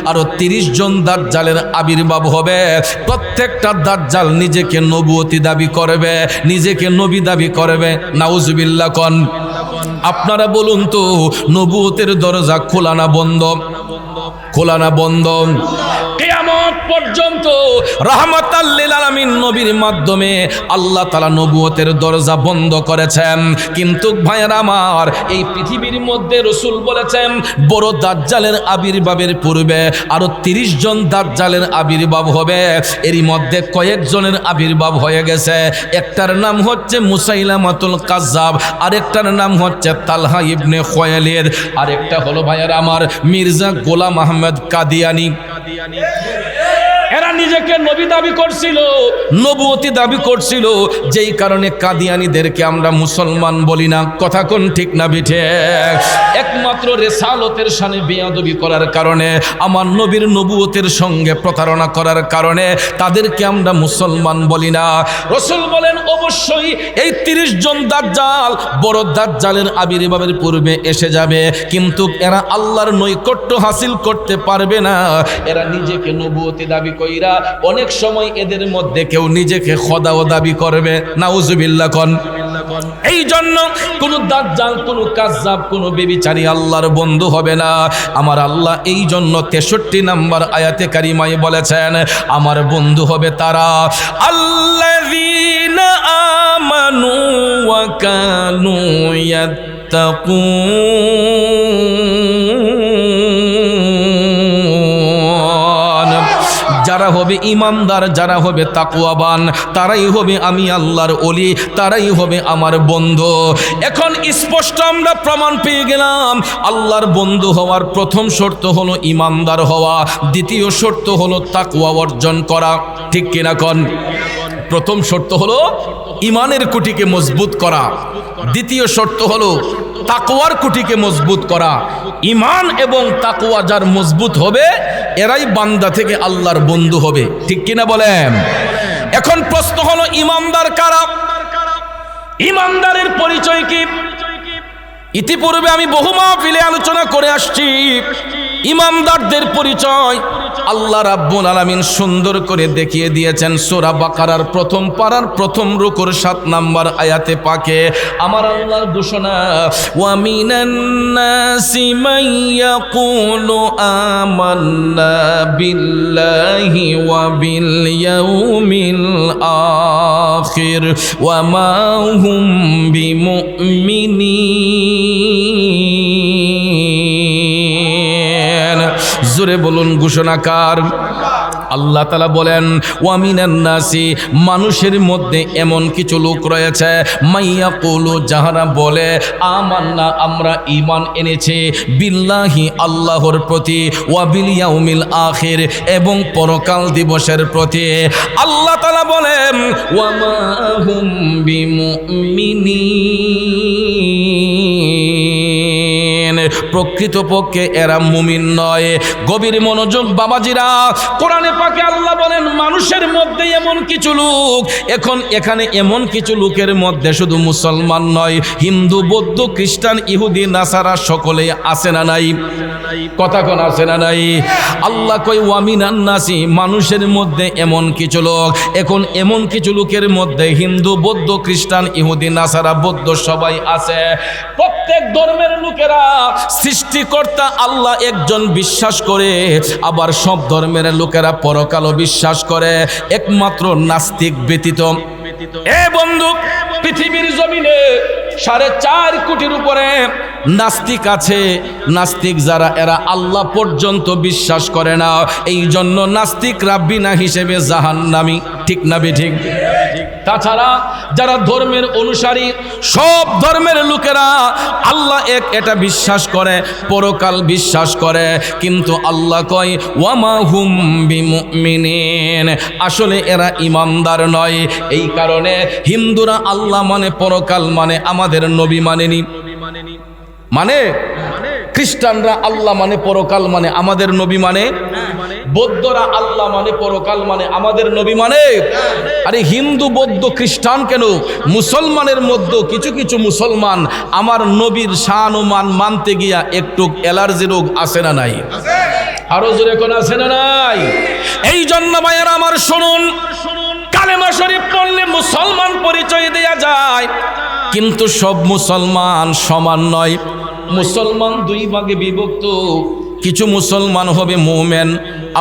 আরো 30 জন দাজ্জালের আবির্ভাব হবে। প্রত্যেকটা দাজ্জাল নিজেকে নবুয়তি দাবি করবে, নিজেকে নবী দাবি করবে। নাউজুবিল্লাহ কোন? আপনারা বলুন তো, নবুয়তের দরজা খোলা না বন্ধ? খোলা না বন্ধ? কিয়ামত পর্যন্ত রাহমাতাল লিল আলামিন নবীর মাধ্যমে আল্লাহ তাআলা নবুয়তের দরজা বন্ধ করেছেন। কিন্তু ভাইয়েরা আমার, এই পৃথিবীর মধ্যে রাসূল বলেছেন বড় দাজ্জালের আবির্ভাবের পূর্বে আরো 30 জন দাজ্জালের আবির্ভাব হবে। এরই মধ্যে কয়েকজনের আবির্ভাব হয়ে গেছে। একটার নাম হচ্ছে মুসাইলামাতুল কাজ্জাব, আরেকটার নাম হচ্ছে তালহা ইবনে খুয়াইলিদ, আরেকটা হলো ভাইয়েরা আমার মির্জা গোলাম আহমেদ কাদিয়ানি। এরা নিজেকে নবী দাবি করছিল, নবুয়তি দাবি করছিল, যেই কারণে কাদিয়ানীদেরকে আমরা মুসলমান বলি না। কথা কোন ঠিক না বিঠে? একমাত্র রেসালতের শানে বেয়াদবি করার কারণে, আমার নবীর নবুয়তের সঙ্গে প্রতারণা করার কারণে তাদেরকে আমরা মুসলমান বলি না। রাসূল বলেন অবশ্যই এই 30 জন দাজ্জাল বড় দাজ্জালের আবির্ভাবের পূর্বে এসে যাবে, কিন্তু এরা আল্লাহর নৈকট্য হাসিল করতে পারবে না। এরা নিজেকে নবুয়তি দাবি কইরা অনেক সময় এদের মধ্যে কেউ নিজেকে খোদাও দাবি করবে। নাউজুবিল্লাহ কোন? এই জন্য কোন দাজ্জাল, কোন কাজ্জাব, কোন বেবিচারী আল্লাহর বন্ধু হবে না। আমার আল্লাহ এই জন্য 63 নম্বর আয়াতে কারিমায় বলেছেন আমার বন্ধু হবে তারা আল্লাযীনা আমানু ওয়া কানু ইয়াত্তাকুন। যারা হবে ইমানদার, যারা হবে তাকওয়াবান, তারাই হবে আমি আল্লাহর ওলি, তারাই হবে আমার বন্ধু। এখন স্পষ্ট আমরা প্রমাণ পেয়ে গেলাম, আল্লাহর বন্ধু হওয়ার প্রথম শর্ত হলো ইমানদার হওয়া, দ্বিতীয় শর্ত হলো তাকওয়া অর্জন করা। ঠিক কিনা কোন? প্রথম শর্ত হলো ইমানের কুটিকে মজবুত করা, দ্বিতীয় শর্ত হলো তাকওয়ার কুটিকে মজবুত করা। ইমান এবং তাকওয়া যার মজবুত হবে এরাই বান্দা থেকে আল্লাহর বন্ধু হবে। ঠিক কিনা বলেন? এখন প্রশ্ন হলো ইমানদার কারা? ইমানদারের পরিচয় কি? ইতিপূর্বে আমি বহু মাহফিলে আলোচনা করে আসছি। ইমানদারদের পরিচয় আল্লাহ রাব্বুল আলামিন সুন্দর করে দেখিয়ে দিয়েছেন সূরা বাকারার প্রথম পারার প্রথম রুকুর 7 নম্বর আয়াতে পাকে। আমার আল্লাহর ঘোষণা, ওয়া মিনান নাসি মান ইয়াকুলু আমান্না বিল্লাহি ওয়া বিল ইয়াউমিল আখির ওয়া মা হুম বিমুমিনিন। জোরে বলুন ঘোষণাকার। আল্লাহ তাআলা বলেন ওয়া মিনান নাসি, মানুষের মধ্যে এমন কিছু লোক রয়েছে মাইয়াকুলু, যাহারা বলে আমান্না, আমরা ঈমান এনেছি, বিল্লাহি, আল্লাহর প্রতি, ওয়া বিল ইয়াউমিল আখির, এবং পরকাল দিবসের প্রতি। আল্লাহ তাআলা বলেন ওয়া মা হুম বিমুমিনিন, প্রকৃতপক্ষে এরা মুমিন নয়। গভীর মনোযোগ বাবাজিরা, কোরআনে পাকে আল্লাহ বলেন মানুষের মধ্যে এমন কিছু লোক, এখন এখানে এমন কিছু লোকের মধ্যে শুধু মুসলমান নয়, হিন্দু, বৌদ্ধ, খ্রিস্টান, ইহুদি, নাসারা সকলেই আছে না নাই? কথা কোন আছে না নাই? আল্লাহ কই ওয়ামিনান নাসি, মানুষের মধ্যে এমন কিছু লোক, এখন এমন কিছু লোকের মধ্যে হিন্দু, বৌদ্ধ, খ্রিস্টান, ইহুদি, নাসারা, বৌদ্ধ সবাই আছে। প্রত্যেক ধর্মের লোকেরা সৃষ্টিকর্তা আল্লাহ একজন বিশ্বাস করে, আবার সব ধর্মের লোকেরা পরকালও বিশ্বাস করে, একমাত্র নাস্তিক ব্যতীত। এ বন্ধু, পৃথিবীর জমিনে 4.5 কোটির উপরে নাস্তিক আছে। নাস্তিক যারা, এরা আল্লাহ পর্যন্ত বিশ্বাস করে না, এই জন্য নাস্তিকরা বিনা হিসেবে জাহান্নামী। ঠিক না বেঠিক? তাছাড়া যারা ধর্মের অনুসারী, সব ধর্মের লোকেরা আল্লাহ এক এটা বিশ্বাস করে, পরকাল বিশ্বাস করে, কিন্তু আল্লাহ কয় ওয়ামা হুম বিমুমিনিন, আসলে এরা ইমানদার নয়। এই কারণে হিন্দুরা আল্লাহ মানে, পরকাল মানে, আমাদের নবী মানেনি। মানে খ্রিস্টানরা আল্লাহ মানে, পরকাল মানে, আমাদের নবী মানে। বৌদ্ধরা আল্লাহ মানে, পরকাল মানে, আমাদের নবী মানে। আরে হিন্দু, বৌদ্ধ, খ্রিস্টান কেন, মুসলমানের মধ্যে কিছু কিছু মুসলমান আমার নবীর শান ও মান মানতে গিয়া একটু অ্যালার্জি রোগ আছে না নাই? আরো জোরে কোন আছে না নাই? এই জন্য ভাইয়েরা আমার শুনুন, কালেমা শরীফ পড়লে মুসলমান পরিচয় দেয়া যায়, কিন্তু সব মুসলমান সমান নয়। মুসলমান 2 ভাগে বিভক্ত, কিছু মুসলমান হবে মুমিন,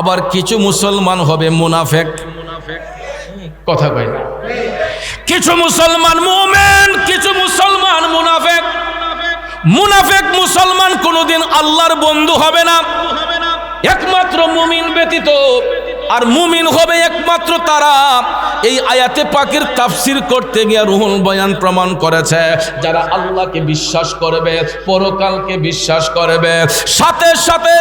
আবার কিছু মুসলমান হবে মুনাফিক। কথা কয় না? কিছু মুসলমান মুমিন, কিছু মুসলমান মুনাফিক। মুনাফিক মুসলমান কোনোদিন আল্লাহর বন্ধু হবে না, একমাত্র মুমিন ব্যতীত। আর মুমিন হবে একমাত্র তারা, এই আয়াতে পাকের তাফসীর করতে গিয়ে রুহুল বয়ান প্রমাণ করেছে, যারা আল্লাহকে বিশ্বাস করবে, পরকালকে বিশ্বাস করবে, সাথে সাথে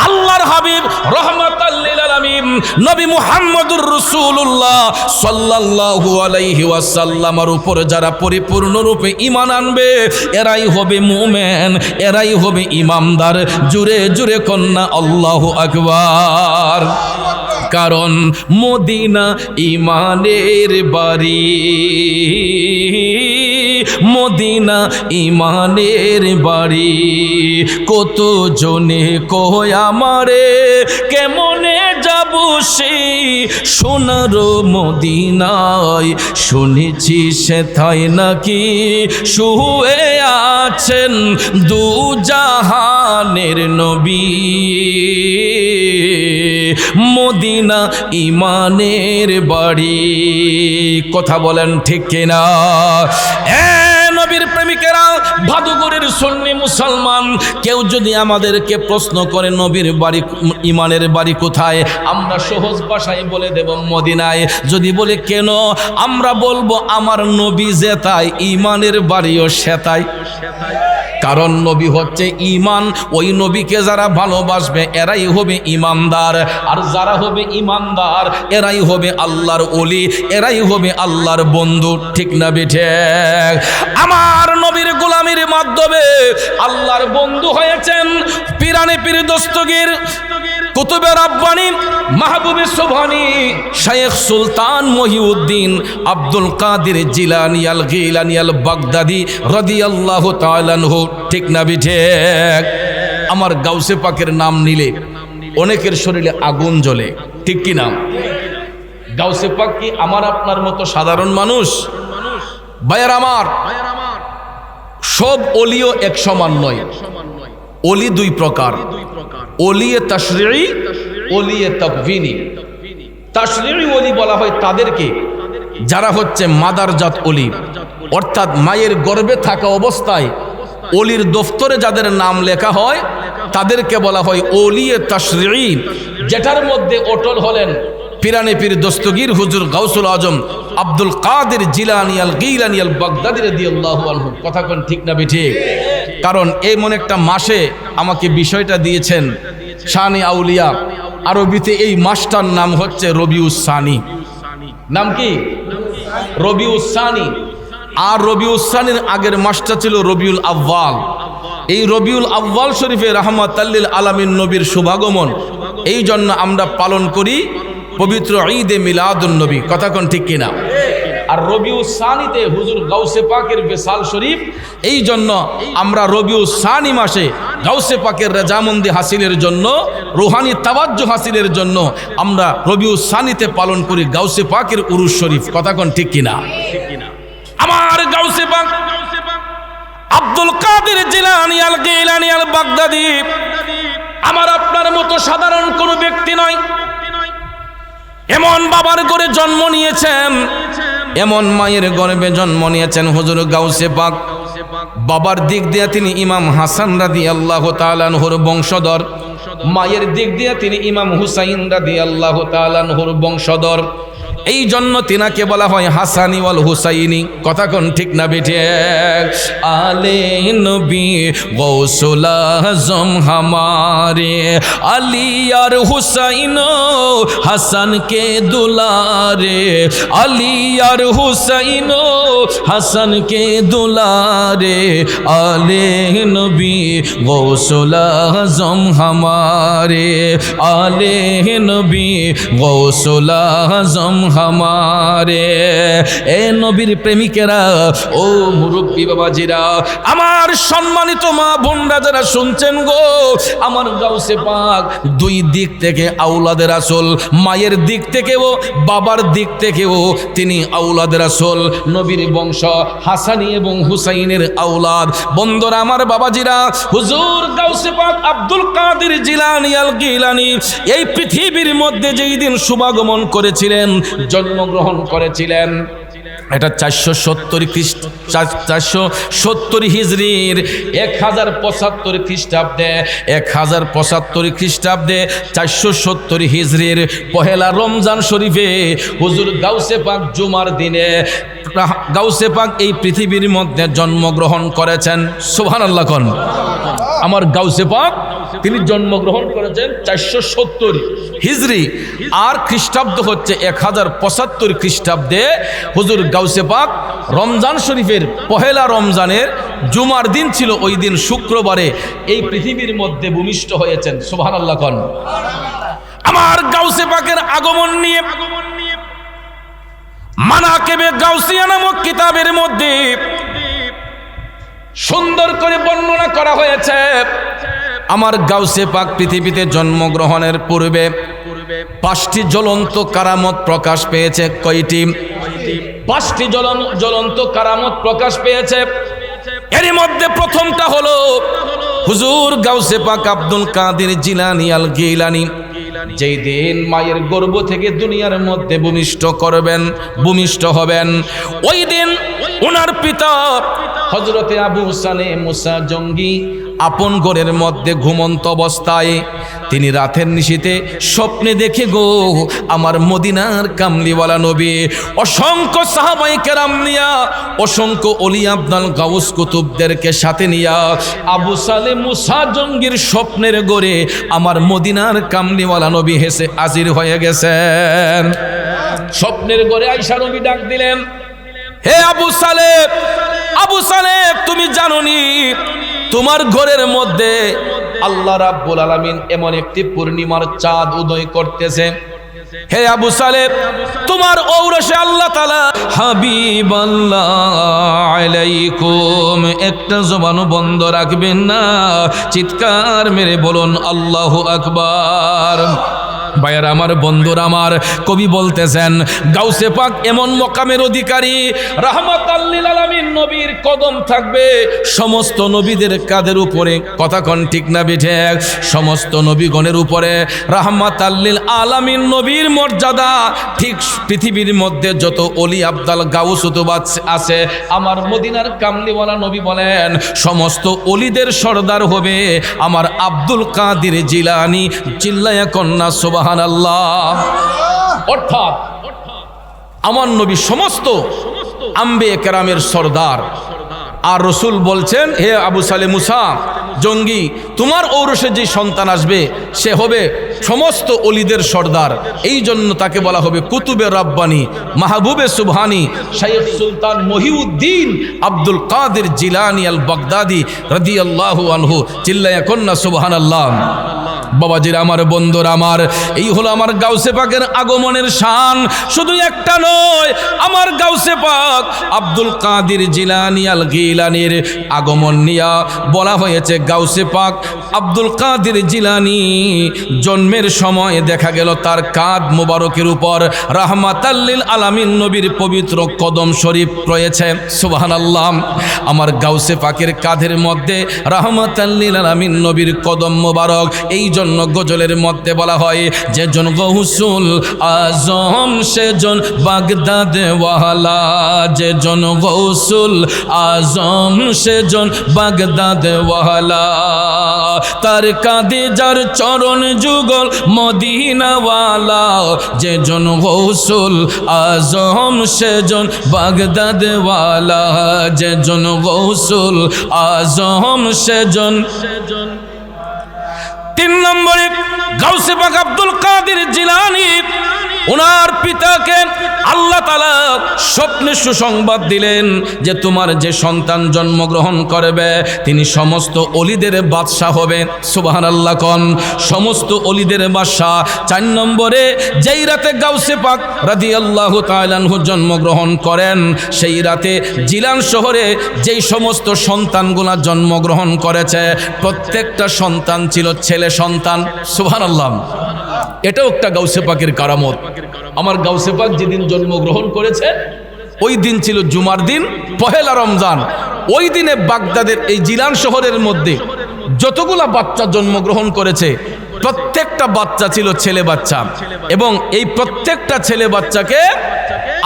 আল্লাহর হাবিব রাহমাতাল লিল আলামিন নবী মুহাম্মদুর রাসূলুল্লাহ সাল্লাল্লাহু আলাইহি ওয়াসাল্লামের উপর যারা পরিপূর্ণরূপে ঈমান আনবে, এরাই হবে মুমিন, এরাই হবে ঈমানদার। জুরে জুরে কন্না আল্লাহু আকবার। কারণ মদিনা ঈমানের বাড়ি, মদিনা ঈমানের বাড়ি। কত জনে কয় আমারে কেমনে যাব সেই সোনার মদিনায়, শুনেছি সেথায় নাকি শুয়ে আছেন দু জাহানের নবী। মদিনা ঈমানের বাড়ি। কথা বলেন ঠিক কিনা? নবীর প্রেমিকেরা, ভাদুগরের সুন্নি মুসলমান, কেউ যদি আমাদেরকে প্রশ্ন করে নবীর বাড়ি, ঈমানের বাড়ি কোথায়, আমরা সহজ ভাষায় বলে দেব মদিনায়। যদি বলে কেন, আমরা বলবো আমার নবী যেতায় ঈমানের বাড়িও সেতায়। কারণ নবী হচ্ছে ঈমান, ওই নবীকে যারা ভালোবাসবে এরাই হবে ঈমানদার, আর যারা হবে ঈমানদার এরাই হবে আল্লাহর ওলি, এরাই হবে আল্লাহর বন্ধু। ঠিক না বেঠিক? আমার নবীর গোলামির মাধ্যমে আল্লাহর বন্ধু হয়েছেন পিরানে পীর দস্তগীর, কুতুবে রাব্বানী, মাহবুবে সুবহানী, শাইখ সুলতান মহিউদ্দিন আব্দুল কাদের জিলানী আল গিলানী আল বাগদাদি রাদিয়াল্লাহু তাআলা আনহু। ঠিক না বিঠিক? আমার গাউসে পাকের নাম নিলে অনেকের শরীরে আগুন জ্বলে, ঠিক কি না? গাউসে পাক কি আমার আপনার মতো সাধারণ মানুষ? ভাইয়ার আমার, সব ওলিও এক সমান নয়। ওলি 2 প্রকার, ওলিয়ে তাশরিঈ, ওলিয়ে তাকভিনী। তাশরিঈ ওলি বলা হয় তাদেরকে যারা হচ্ছে মাদারজাত ওলি, অর্থাৎ মায়ের গর্ভে থাকা অবস্থায় ওলির দফতরে যাদের নাম লেখা হয় তাদেরকে বলা হয় ওলিয়ে তাশরিঈ, যেটার মধ্যে অটল হলেন পিরানে পীর দস্তগীর হুজুর গাউসুল আজম আব্দুল কাদের জিলানী আল গিলানী আল বাগদাদি রাদিয়াল্লাহু আনহু। কথা কোন ঠিক না বেঠিক? কারণ এমন একটা মাসে আমাকে বিষয়টা দিয়েছেন শানে আউলিয়া, আরবিতে এই মাসটার নাম হচ্ছে রবিউস সানি। নাম কি? রবিউস সানি। আর রবিউস সানির আগের মাসটা ছিল রবিউল আউয়াল। এই রবিউল আউয়াল শরীফে রাহমাতাল্লিল আলামিন নবীর শুভাগমন, এই জন্য আমরা পালন করি পবিত্র ঈদে মিলাদুন নবী। কথা কোন ঠিক কিনা? আর রবিউল সানিতে হুজুর গাউসে পাকের বিশাল শরীফ, এই জন্য আমরা রবিউল সানি মাসে গাউসে পাকের রেজামন্দি হাসিলের জন্য, রুহানি তাওয়াজ্জুহ হাসিলের জন্য আমরা রবিউল সানিতে পালন করি গাউসে পাকের উরুস শরীফ। কথা কোন ঠিক কিনা? আমার গাউসে পাক আব্দুল কাদের জিলানী আল গিলানী আল বাগদাদি আমার আপনার মতো সাধারণ কোনো ব্যক্তি নয়। এমন বাবার ঘরে জন্ম নিয়েছেন, এমন মায়ের গর্ভে জন্ম নিয়েছেন হুজুর গাউসে পাক। বাবার দিক দিয়ে তিনি ইমাম হাসান রাদিয়াল্লাহু তাআলা আনহুর বংশধর, মায়ের দিক দিয়ে তিনি ইমাম হুসাইন রাদিয়াল্লাহু তাআলা আনহুর বংশধর। এই জন্য তিনাকে বলা হয় হাসানি ওয়াল হুসাইনি। কথা কোন ঠিক না বেঠে? আলে নবী গৌসুল আজম হামারে আলী আর হুসাইন হাসান কে দুলারে, আলী আর হুসাইন হাসান কে দুলারে, আলে নবী গৌসুল আজম হামারে, আলে নবী গৌসুল আজম হামারে। এ নবীর প্রেমিকেরা, ও মুরব্বী বাবাজিরা, আমার সম্মানিত মা বোনরা যারা শুনছেন গো, আমার গাউসে পাক দুই দিক থেকে আওলাদের রাসূল, মায়ের দিক থেকেও বাবার দিক থেকেও তিনি আওলাদের রাসূল, নবীর বংশ হাসানি এবং হুসাইনের আওলাদ। বন্ধুরা আমার, বাবাজিরা, হুজুর গাউসে পাক আব্দুল কাদের জিলানী আল গিলানী এই পৃথিবীর মধ্যে যেই দিন শুভাগমন করেছিলেন, জন্মগ্রহণ করেছিলেন, এটা 470 হিজরির 1075 খ্রিস্টাব্দে, 1075 খ্রিস্টাব্দে 470 হিজরির পহেলা রমজান শরীফে হুজুর গাউসে পাক জুমার দিনে গাউসে পাক এই পৃথিবীর মধ্যে জন্মগ্রহণ করেছেন। সুবহানাল্লাহ কোন। আমার গাউসে পাক তিনি জন্মগ্রহণ করেছেন 470 হিজরি, আর খ্রিস্টাব্দ হচ্ছে 1075 খ্রিস্টাব্দে। হুজুর গাউসে পাক রমজান শরীফের পহেলা রমজানের জুমার দিন ছিল, ওই দিন শুক্রবারে এই পৃথিবীর মধ্যে ভূমিষ্ঠ হয়েছেন। সুবহানাল্লাহ কোন। আমার গাউসে পাকের আগমন নিয়ে মানাকিবে গাউসিয়া নামক কিতাবের মধ্যে সুন্দর করে বর্ণনা করা হয়েছে। আমার গাউসে পাক পৃথিবীতে জন্মগ্রহণের পূর্বে 5টি জ্বলন্ত কারামত প্রকাশ পেয়েছে। কয়টি? 5টি জ্বলন্ত কারামত প্রকাশ পেয়েছে। এর মধ্যে প্রথমটা হলো হুজুর গাউসে পাক আব্দুল কাদের জিলানী আল গিলানী যেই দিন মায়ের গর্ভ থেকে দুনিয়ার মধ্যে ভূমিষ্ঠ হবেন, ওই দিন ওনার পিতা হযরতে আবু সালে মুসা জঙ্গি আপন ঘরের মধ্যে ঘুমন্ত অবস্থায় তিনি রাতের নিশীতে স্বপ্নে দেখে গো আমার মদিনার কামলিওয়ালা নবী অসংখ্য সাহাবায়ে কেরাম নিয়া, অসংখ্য ওলি আব্দাল গাউস কুতুবদেরকে সাথে নিয়া আবু সালে মুসা জঙ্গির স্বপ্নের ঘরে আমার মদিনার কামলিওয়ালা নবী হেসে হাজির হয়ে গেছেন। স্বপ্নের ঘরে আয়েশা নবী ডাক দিলেন, হে আবু সালেহ, আবু সালেহ, তুমি জানোনি তোমার ঘরের মধ্যে আল্লাহ রাব্বুল আলামিন এমন একটি পূর্ণিমার চাঁদ উদয় করতেছে। হে আবু সালেহ, তোমার ঔরসে আল্লাহ তাআলা হাবিবাল্লাহ আলাইকুম, একটা জবানও বন্ধ রাখবেন না, চিৎকার মেরে বলুন আল্লাহু আকবার। ভাইয়ার আমার, বন্ধুরা আমার, কবি বলতেছেন গাউসে পাক এমন মকামের অধিকারী, রাহমাতাল লিল আলামিন নবীর কদম থাকবে সমস্ত নবীদের কাঁধের উপরে। কথা কোন ঠিক না বেঠে? সমস্ত নবীগণের উপরে রাহমাতাল লিল আলামিন নবীর মর্যাদা ঠিক পৃথিবীর মধ্যে যত ওলি আব্দাল গাউস আছে, আমার মদিনার কামলিওয়ালা নবী বলেন সমস্ত ওলিদের সর্দার হবে আমার আব্দুল কাদের জিলানী। চিল্লায়া কন্যা সুবহানাল্লাহ। অর্থাৎ আমার নবী সমস্ত আম্বিয়া কেরামের সর্দার। আর রসুল বলছেন, হে আবু সালে মুসা জঙ্গি, তোমার ঔরসে যে সন্তান আসবে সে হবে সমস্ত অলিদের সর্দার, এই জন্য তাকে বলা হবে কুতুবে রাব্বানি, মাহবুবে সুবহানি, শাইখ সুলতান মহিউদ্দিন আব্দুল কাদের জিলানী আল বাগদাদি রাদিয়াল্লাহু আনহু। চিল্লায়া কন্যা সুবহানাল্লাহ। বাবাজির আমার, বন্ধুর আমার, এই হলো আমার গাউসে পাকের আগমনের শান। শুধু একটা নয়, আমার গাউসে পাক আব্দুল কাদের জিলানী আল গিলানীর আগমন নিয়া বলা হয়েছে গাউসে পাক আব্দুল কাদের জিলানী জন্মের সময় দেখা গেল তার কাঁধ মোবারকের উপর রাহমাতাল লিল আলামিন নবীর পবিত্র কদম শরীফ রয়েছে। সুবহানাল্লাহ। আমার গাউসে পাকের কাঁধের মধ্যে রাহমাতাল লিল আলামিন নবীর কদম মোবারক। এই জন্য গজলের মধ্যে বলা হয়, যেজন গৌসুল আজম সেজন বাগদাদ ওয়ালা, যেজন গৌসুল আজম সেজন বাগদাদ ওয়ালা, তার কাঁধে যার চরণ যুগল মদিনাওয়ালা, যেজন গৌসুল আজম সেজন বাগদাদ ওয়ালা, যেজন গৌসুল আজম সেজন। 3 নম্বরে গাউসে পাক আব্দুল কাদের জিলানী, ওনার পিতাকে আল্লাহ তাআলা স্বপ্নে সুসংবাদ দিলেন যে তোমার যে সন্তান জন্মগ্রহণ করবে তিনি সমস্ত অলিদের বাদশাহ হবে। সুবহানাল্লাহ কোন, সমস্ত অলিদের বাদশাহ। 4 নম্বরে যেই রাতে গাউসে পাক রাদিয়াল্লাহু তাআলা আনহু জন্মগ্রহণ করেন, সেই রাতে জিলান শহরে যেই সমস্ত সন্তানগুলা জন্মগ্রহণ করেছে প্রত্যেকটা সন্তান ছিল ছেলে সন্তান। সুবহানাল্লাহ। এটাও একটা গাউসে পাকের কারামত। আমার গাউসে পাক যেদিন জন্মগ্রহণ করেছে ওই দিন ছিল জুমার দিন, পহেলা রমজান। ওই দিনে বাগদাদের এই জিলান শহরের মধ্যে যতগুলা বাচ্চা জন্মগ্রহণ করেছে প্রত্যেকটা বাচ্চা ছিল ছেলে বাচ্চা, এবং এই প্রত্যেকটা ছেলে বাচ্চাকে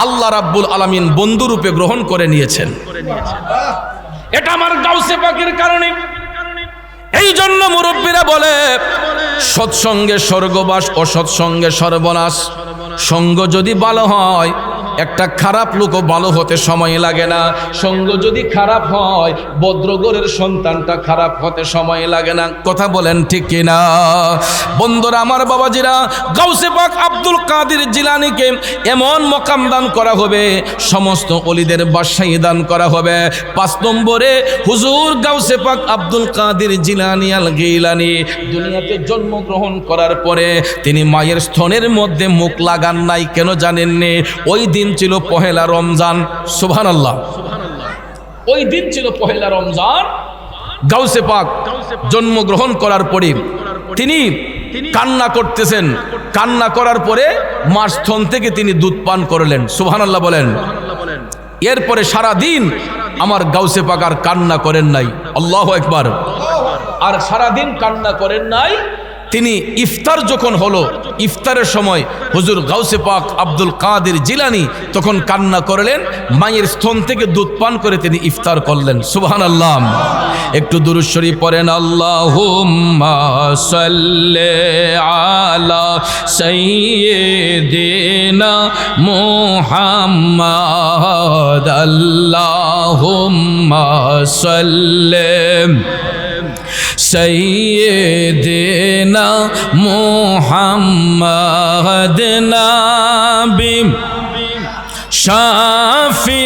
আল্লাহ রাব্বুল আলামিন বন্ধুরূপে গ্রহণ করে নিয়েছেন। এটা আমার গাউসে পাকের কারণে। এই জন্য মুরব্বীরা বলে সৎসঙ্গে স্বর্গবাস, অসৎসঙ্গে সর্বনাশ। সঙ্গ যদি ভালো হয় একটা খারাপ লোকও ভালো হতে সময় লাগে না, সঙ্গ যদি খারাপ হয় বদ্রগরের সন্তানটা খারাপ হতে সময় লাগে না। কথা বলেন ঠিক কিনা? বন্ধুরা আমার, বাবাজিরা, গাউসে পাক আব্দুল কাদের জিলানীকে এমন মকাম দান করা হবে, সমস্ত অলিদের বাদশাহী দান করা হবে। 5 নম্বরে হুজুর গাউসে পাক আব্দুল কাদের জিলানী আল গিলানী দুনিয়াতে জন্মগ্রহণ করার পরে তিনি মায়ের স্তনের মধ্যে মুখ লাগান নাই। কেন জানেননি? ওই দিন ছিল পহেলা রমজান। সুবহানাল্লাহ। ওই দিন ছিল পহেলা রমজান। গাউসে পাক জন্মগ্রহণ করার পরে তিনি কান্না করতেছেন। কান্না করার পরে মার স্তন থেকে তিনি দুধ পান করলেন। সুবহানাল্লাহ বলেন। এরপরে সারা দিন আমার গাউসে পাক আর কান্না করেন নাই। আল্লাহু আকবার। আর সারা দিন কান্না করেন নাই। তিনি ইফতার যখন হলো, ইফতারের সময় হুজুর গাউসে পাক আব্দুল কাদের জিলানী তখন কান্না করলেন, মায়ের স্তন থেকে দুধ পান করে তিনি ইফতার করলেন। সুবহানাল্লাহ। একটু দুরূদ শরীফ পড়েন। আল্লাহুম্মা সাল্লি আলা সাইয়্যিদিনা মুহাম্মাদ। আল্লাহুম্মা সাল্লি সাইয়্যিদিনা মুহাম্মাদ নাবি শাফি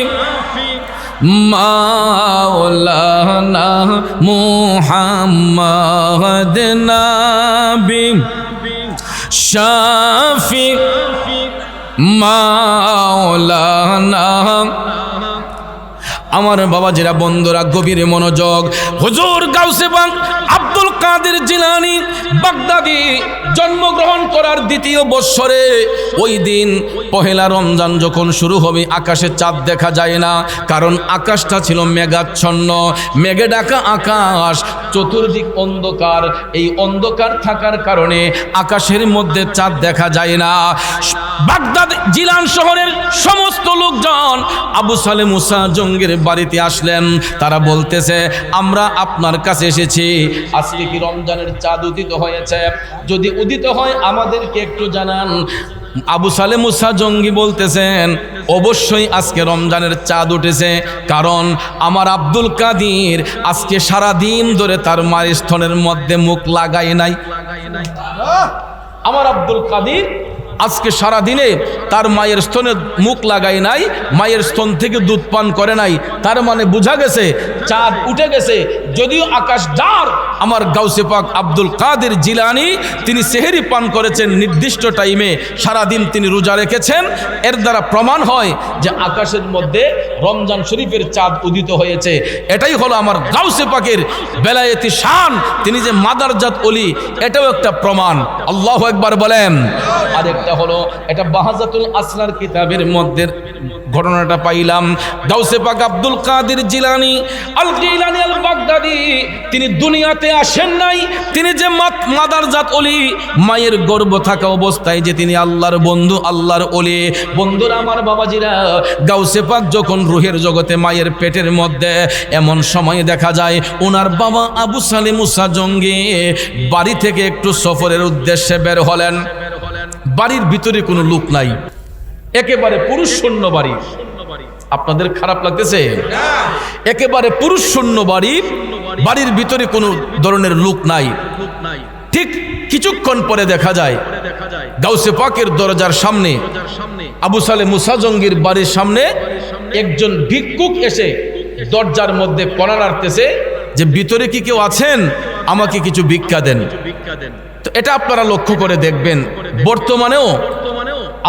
মাওলানা মুহাম্মাদ নাবি শাফি মাওলানা। আমার বাবাজিরা, বন্ধুরা, গভীর মনোযোগ। হুজুর গাউসে পাক আব্দুল কাদের জিলানী বাগদাদি জন্মগ্রহণ করার 2য় বৎসরে ওই দিন পহেলা রমজান যখন শুরু হবে আকাশে চাঁদ দেখা যায় না, কারণ আকাশটা ছিল মেঘাচ্ছন্ন, মেঘে ঢাকা আকাশ, চতুর্দিক অন্ধকার। এই অন্ধকার থাকার কারণে আকাশের মধ্যে চাঁদ দেখা যায় না। বাগদাদ জিলান শহরের সমস্ত লোকজন আবু সালে মুসা জঙ্গির বাড়িতে আসলেন। তারা বলতেছে, আমরা আপনার কাছে এসেছি, আজকে কি রমজানের চাঁদ উদিত হয়েছে? যদি উদিত হয় আমাদেরকে একটু জানান। আবু সালে মুসা জঙ্গি বলতেছেন, অবশ্যই আজকে রমজানের চাঁদ উঠেছে, কারণ আমার আব্দুল কাদের আজকে সারা দিন ধরে তার মায়ের স্তনের মধ্যে মুখ লাগায় নাই। আমার আব্দুল কাদের আজকে সারা দিনে তার মায়ের স্তনে মুখ লাগায় নাই, মায়ের স্তন থেকে দুধ পান করে নাই, তার মানে বোঝা গেছে চাঁদ উঠে গেছে। যদিও আকাশ ডার, আমার গাউসে পাক আব্দুল কাদের জিলানী তিনি সেহরি পান করেছেন নির্দিষ্ট টাইমে, সারাদিন তিনি রোজা রেখেছেন। এর দ্বারা প্রমাণ হয় যে আকাশের মধ্যে রমজান শরীফের চাঁদ উদিত হয়েছে। এটাই হলো আমার গাউসে পাকের বেলায়েতি শান, তিনি যে মাদারজাত ওলি, এটাও একটা প্রমাণ। আল্লাহু আকবার বলেন। আরেকটা হলো, এটা বাহাজাতুল আসরার কিতাবের মধ্যে ঘটনাটা পাইলাম। গাউসে পাক আব্দুল কাদের জিলানী আল গিলানী আল বাগদাদি তিনি দুনিয়াতে আসেন নাই, তিনি যে মাদারজাত ওলি, মায়ের গর্ভ থাকা অবস্থায় যে তিনি আল্লাহর বন্ধু, আল্লাহর ওলি। বন্ধুরা আমার, বাবাজিরা, গাউসে পাক যখন রুহের জগতে মায়ের পেটের মধ্যে, এমন সময় দেখা যায় ওনার বাবা আবু সালে মুসা জঙ্গি বাড়ি থেকে একটু সফরের উদ্দেশ্যে বের হলেন। বাড়ির ভিতরে কোনো লোক নাই, একেবারে পুরুষ শূন্য বাড়ি। আপনাদের খারাপ লাগতেছে? একেবারে পুরুষ শূন্য বাড়ি, বাড়ির ভিতরে কোনো ধরনের লোক নাই। ঠিক কিছুক্ষণ পরে দেখা যায় গাউসে পাকের দরজার সামনে, আবু সালে মুসা জঙ্গির বাড়ির সামনে একজন ভিক্ষুক এসে দরজার মধ্যে কড়া নাড়তেছে যে ভিতরে কি কেউ আছেন, আমাকে কিছু ভিক্ষা দেন। তো এটা আপনারা লক্ষ্য করে দেখবেন, বর্তমানেও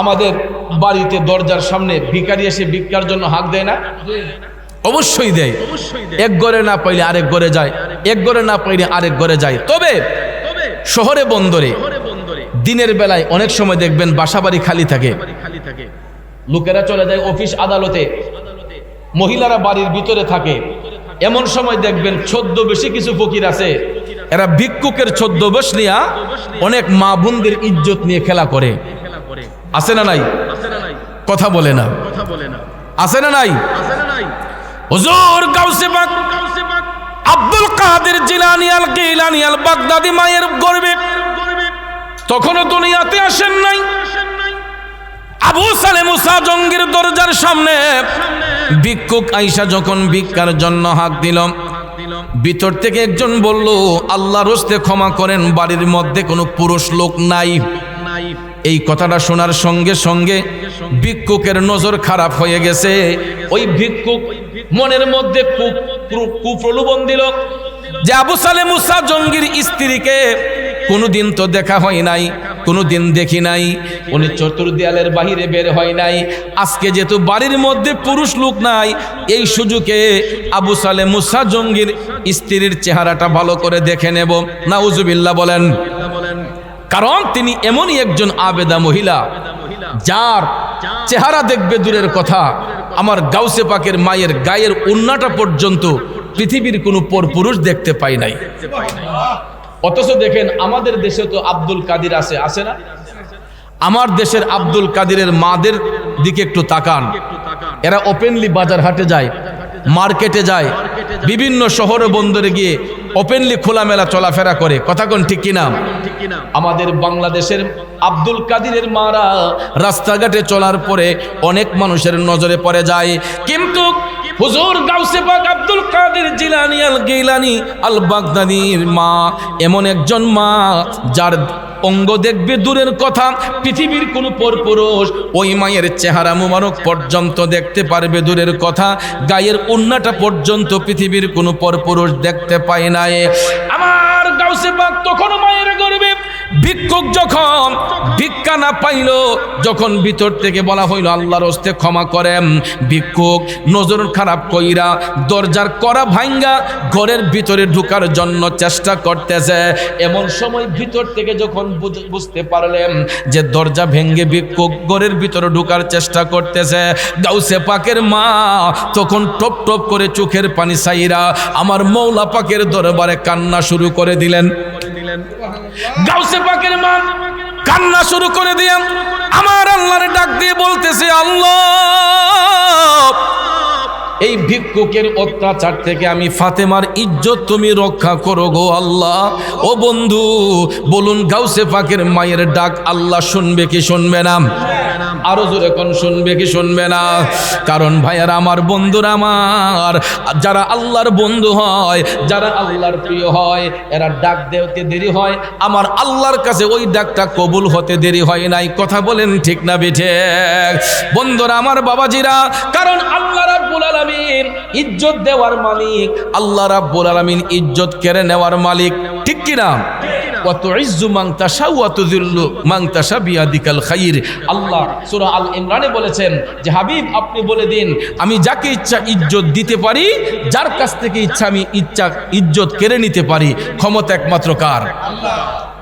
আমাদের বাড়িতে দরজার সামনে ভিখারি এসে ভিক্ষার জন্য হাঁক দেয় না? অবশ্যই দেয়। এক ঘরে না পাইলে আরেক ঘরে যায়, এক ঘরে না পাইলে আরেক ঘরে যায়। তবে শহরে বন্দরে দিনের বেলায় অনেক সময় দেখবেন বাসা বাড়ি খালি থাকে, লোকেরা চলে যায় অফিস আদালতে, মহিলারা বাড়ির ভিতরে থাকে। এমন সময় দেখবেন ছদ্মবেশী কিছু ফকির আছে, এরা ভিক্ষুকের ছদ্মবেশ নিয়ে অনেক মা বোনদের ইজ্জত নিয়ে খেলা করে। আছে না নাই? কথা বলে না। আছে না নাই? হুজুর গাউসে পাক আব্দুল কাদের জিলানী আল গিলানী আল বাগদাদি মায়ের গর্ভে তখনও দুনিয়াতে আসেন নাই। আবু সালে মুসা জঙ্গির দরজার সামনে ভিক্ষুক আইসা যখন ভিক্ষার জন্য হাত দিল, ভিতর থেকে একজন বলল, আল্লাহর হস্তে ক্ষমা করেন, বাড়ির মধ্যে কোনো পুরুষ লোক নাই। এই কথাটা শোনার সঙ্গে সঙ্গে ভিক্ষুকের নজর খারাপ হয়ে গেছে। ওই ভিক্ষুক মনের মধ্যে কুপ্রলোভন দিল যে আবু সালে মুসা জঙ্গির স্ত্রীকে কোনোদিন তো দেখা হয় নাই, কোনোদিন দেখি নাই, উনি চতুর্দিয়ালের বাহিরে বের হয় নাই। আজকে যেহেতু বাড়ির মধ্যে পুরুষ লোক নাই, এই সুযোগে আবু সালে মুসা জঙ্গির স্ত্রীর চেহারাটা ভালো করে দেখে নেব। নাউজুবিল্লাহ বলেন। কারণ তিনি এমনই একজন আবেদা মহিলা, যার চেহারা দেখবে দূরের কথা, আমার গাউসে পাকের মায়ের গায়ের উন্নাটা পর্যন্ত পৃথিবীর কোনো পরপুরুষ দেখতে পাই নাই। অথচ দেখেন আমাদের দেশে তো আব্দুল কাদের আছে না? আমার দেশের আব্দুল কাদেরের মাদের দিকে একটু তাকান, এরা ওপেনলি বাজার হাটে যায়, মার্কেটে যায়, বিভিন্ন শহরে বন্দরে গিয়ে ওপেনলি খোলামেলা চলাফেরা করে। কথা কোন ঠিক কিনা? আমাদের বাংলাদেশের আব্দুল কাদেরের মারা রাস্তাঘাটে চলার পরে অনেক মানুষের নজরে পড়ে যায়, কিন্তু হুজুর গাউসে পাক আব্দুল কাদের জিলানী আল গিলানী আল বাগদাদির মা এমন একজন মা, যার অঙ্গ দেখবে দূরের কথা, পৃথিবীর কোনো পরপুরুষ ওই মায়ের চেহারা মুবারক পর্যন্ত দেখতে পারবে দূরের কথা, গায়ের উন্নাটা পর্যন্ত পৃথিবীর কোনো পরপুরুষ দেখতে পায় নাই। আমার গাউসে পাক তখন মায়ের গর্ভে ভিক্ষুক যখন ভিক্ষা না পাইল, যখন ভিতর থেকে বলা হইল আল্লাহর হস্তে ক্ষমা করেন, ভিক্ষুক নজর খারাপ কইরা দরজার কড়া ভাঙ্গা ঘরের ভিতরে ঢোকার জন্য চেষ্টা করতেছে। এমন সময় ভিতর থেকে যখন বুঝতে পারলেন যে দরজা ভেঙ্গে ভিক্ষুক ঘরের ভিতরে ঢোকার চেষ্টা করতেছে, গাউসে পাকের মা তখন টপ টপ করে চোখের পানি ছাইরা আমার মৌলা পাকের দরবারে কান্না শুরু করে দিলেন। গাউসে পাকের মা কান্না শুরু করে দিয়ে আমার আল্লাহর ডাক দিয়ে বলতেছে, আল্লাহ, এই ভিক্ষুকের অত্যাচার থেকে আমি ফাতেমার ইজ্জত তুমি রক্ষা করো গো আল্লাহ। ও বন্ধু, বলুন গাউসে পাকের মায়ের ডাক আল্লাহ শুনবে কি শুনবে না? আরো জোরে কোন শুনবে কি শুনবে না? কারণ ভাইয়ারা আমার, বন্ধুরা আমার, যারা আল্লাহর বন্ধু হয়, যারা আল্লাহর প্রিয় হয়, এরা ডাক দেওয়াতে দেরি হয়, আমার আল্লাহর কাছে ওই ডাকটা কবুল হতে দেরি হয় নাই। কথা বলেন ঠিক না বেঠে? বন্ধুরা আমার, বাবাজিরা, কারণ আল্লাহ রাব্বুল আলামিন ইজ্জত দেওয়ার মালিক, আল্লাহ রাব্বুল আলামিন ইজ্জত কেড়ে নেওয়ার মালিক, ঠিক কি না? ওয়াতুইজ্জু মান তাশা ওয়া তুযিল্লু মান তাশা বিয়াদিকাল খাইর। আল্লাহ সূরা আল ইমরানে বলেছেন যে হাবিব, আপনি বলে দিন, আমি যাকে ইচ্ছা ইজ্জত দিতে পারি, যার কাছ থেকে ইচ্ছা আমি ইজ্জত কেড়ে নিতে পারি। ক্ষমতা একমাত্র কার? আল্লাহ।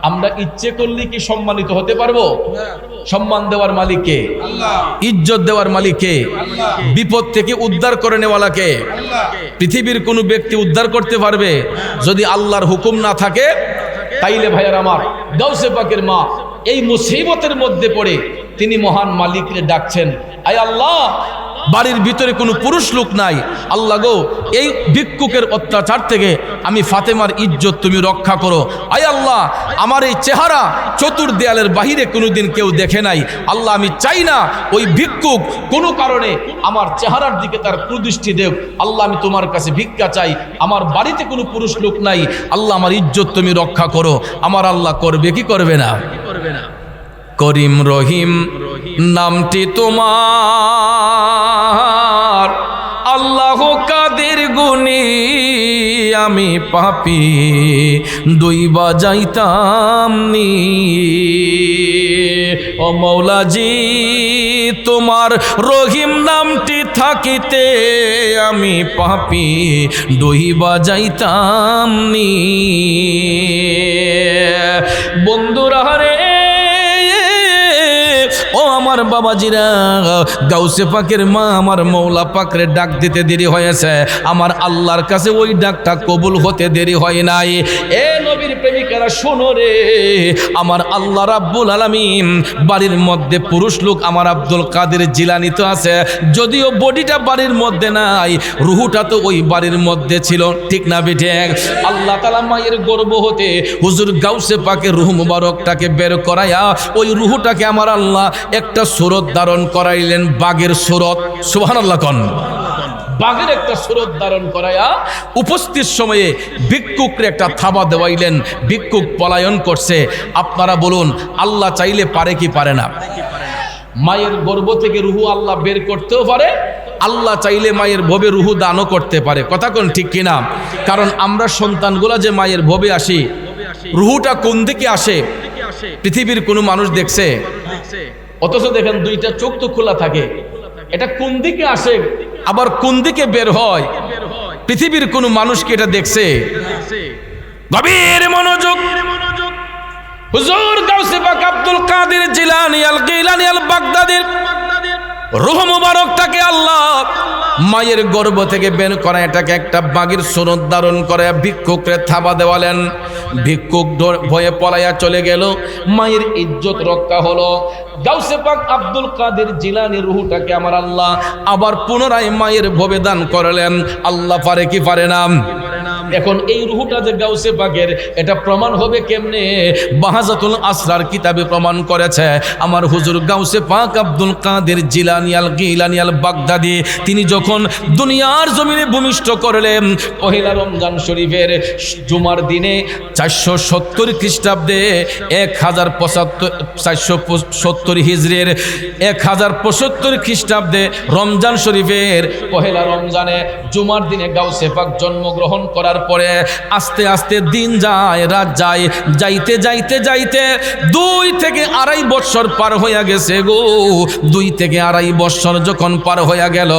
আমরা ইচ্ছে করলে কি সম্মানিত হতে পারবো? সম্মান দেওয়ার মালিক কে? আল্লাহ। ইজ্জত দেওয়ার মালিক কে? আল্লাহ। বিপদ থেকে উদ্ধার করে নেওয়ালা কে? আল্লাহ। পৃথিবীর কোনো ব্যক্তি উদ্ধার করতে পারবে যদি আল্লাহর হুকুম না থাকে? তাইলে ভাইয়ার আমার, গাউসে পাকের মা এই মুসিবতের মধ্যে পড়ে তিনি মহান মালিককে ডাকছেন, আয় আল্লাহ, বাড়ির ভিতরে কোনো পুরুষ লোক নাই, আল্লাহ গো, এই ভিক্ষুকের অত্যাচার থেকে আমি ফাতেমার ইজ্জত তুমি রক্ষা করো। আয় আল্লাহ, আমার এই চেহারা চতুর দেয়ালের বাহিরে কোনোদিন কেউ দেখে নাই, আল্লাহ আমি চাই না ওই ভিক্ষুক কোনো কারণে আমার চেহারার দিকে তার কুদৃষ্টি দেব। আল্লাহ আমি তোমার কাছে ভিক্ষা চাই, আমার বাড়িতে কোনো পুরুষ লোক নাই, আল্লাহ আমার ইজ্জত তুমি রক্ষা করো। আমার আল্লাহ করবে কি করবে না? করিম রহিম নামটি তোমার, আল্লাহ কাদের গুণী আমি পাপী, দুই বাজাইতাম নি। ও মৌলাজি, তোমার রহিম নামটি থাকিতে আমি পাপী, দুই বাজাইতাম নি। বন্ধুরা রে, ও আমার বাবাজিরা, গাউসে পাকের মা আমার মৌলা পাকরে ডাক দিতে দেরি হয়েছে, আমার আল্লাহর কাছে ওই ডাকটা কবুল হতে দেরি হয় নাই। এ নবীর প্রেমিকেরা শোনো রে, আমার আল্লাহ রাব্বুল আলামিন বাড়ির মধ্যে পুরুষ লোক আমার আব্দুল কাদের জিলানী তো আছে, যদিও বডিটা বাড়ির মধ্যে নাই, রুহুটা তো ওই বাড়ির মধ্যে ছিল, ঠিক না বেঠে? আল্লাহ তাআলা মায়ের গর্ভ হতে হুজুর গাউসে পাকের রুহ মুবারকটাকে বের করায়া ওই রুহুটাকে আমার আল্লাহ একটা সুরত ধারণ করাইলেন, বাঘের সুরত। সুবহানাল্লাহ কোন? বাঘের একটা সুরত ধারণ করায়া উপস্থিত সময়ে ভিক্ষুকরে একটা থাবা দেওয়াইলেন, ভিক্ষুক পলায়ন করছে। আপনারা বলুন, আল্লাহ চাইলে পারে কি পারে না? মায়ের গর্ভ থেকে রুহু আল্লাহ বের করতেও পারে, আল্লাহ চাইলে মায়ের ভবে রুহু দানও করতে পারে। কথা কোন ঠিক কিনা? কারণ আমরা সন্তানগুলা যে মায়ের ভবে আসি, রুহুটা কোন দিকে আসে পৃথিবীর কোনো মানুষ দেখছে? অথচ দেখেন দুইটা চোখ তো খোলা থাকে, এটা কোন দিকে আসে আবার কোন দিকে বের হয় পৃথিবীর কোনো মানুষ কি এটা দেখছে? গভীর মনোযোগ। হুজুর গাউসে পাক আব্দুল কাদের জিলানী আল গিলানী আল বাগদাদীর রূহ মুবারকটাকে আল্লাহ মায়ের গর্ভ থেকে বের করা, এটাকে একটা বাঘের সুরত ধারণ করে ভিক্ষুকরে থাবা দেওয়ালেন। ভিক্ষুক ভয়ে পলাইয়া চলে গেল, মায়ের ইজ্জত রক্ষা হলো। গাউসে পাক আব্দুল কাদের জিলানীর রূহটাকে আমার আল্লাহ আবার পুনরায় মায়ের ভবে দান করলেন। আল্লাহ পারে কি পারে না? এখন এই রূহটা যে গাউসে পাকের, এটা প্রমাণ হবে কেমনে? বাহাজাতুল আসরার কিতাবে প্রমাণ করেছে আমার হুজুর গাউসে পাক আব্দুল কাদের জিলানী আল গিলানী আল বাগদাদী তিনি যখন দুনিয়ার জমিনে ভূমিষ্ঠ করলেন পহেলা রমজান শরীফের জুমার দিনে 470 খ্রিস্টাব্দে 470 হিজরির 1075 খ্রিস্টাব্দে রমজান শরীফের পহেলা রমজানে জুমার দিনে গাউসে পাক জন্মগ্রহণ করার পরে আস্তে আস্তে দিন যায়, রাত যায়, যাইতে যাইতে যাইতে 2 থেকে 2.5 বছর পার হইয়া গেছে গো। 2 থেকে 2.5 বছর যখন পার হইয়া গেল,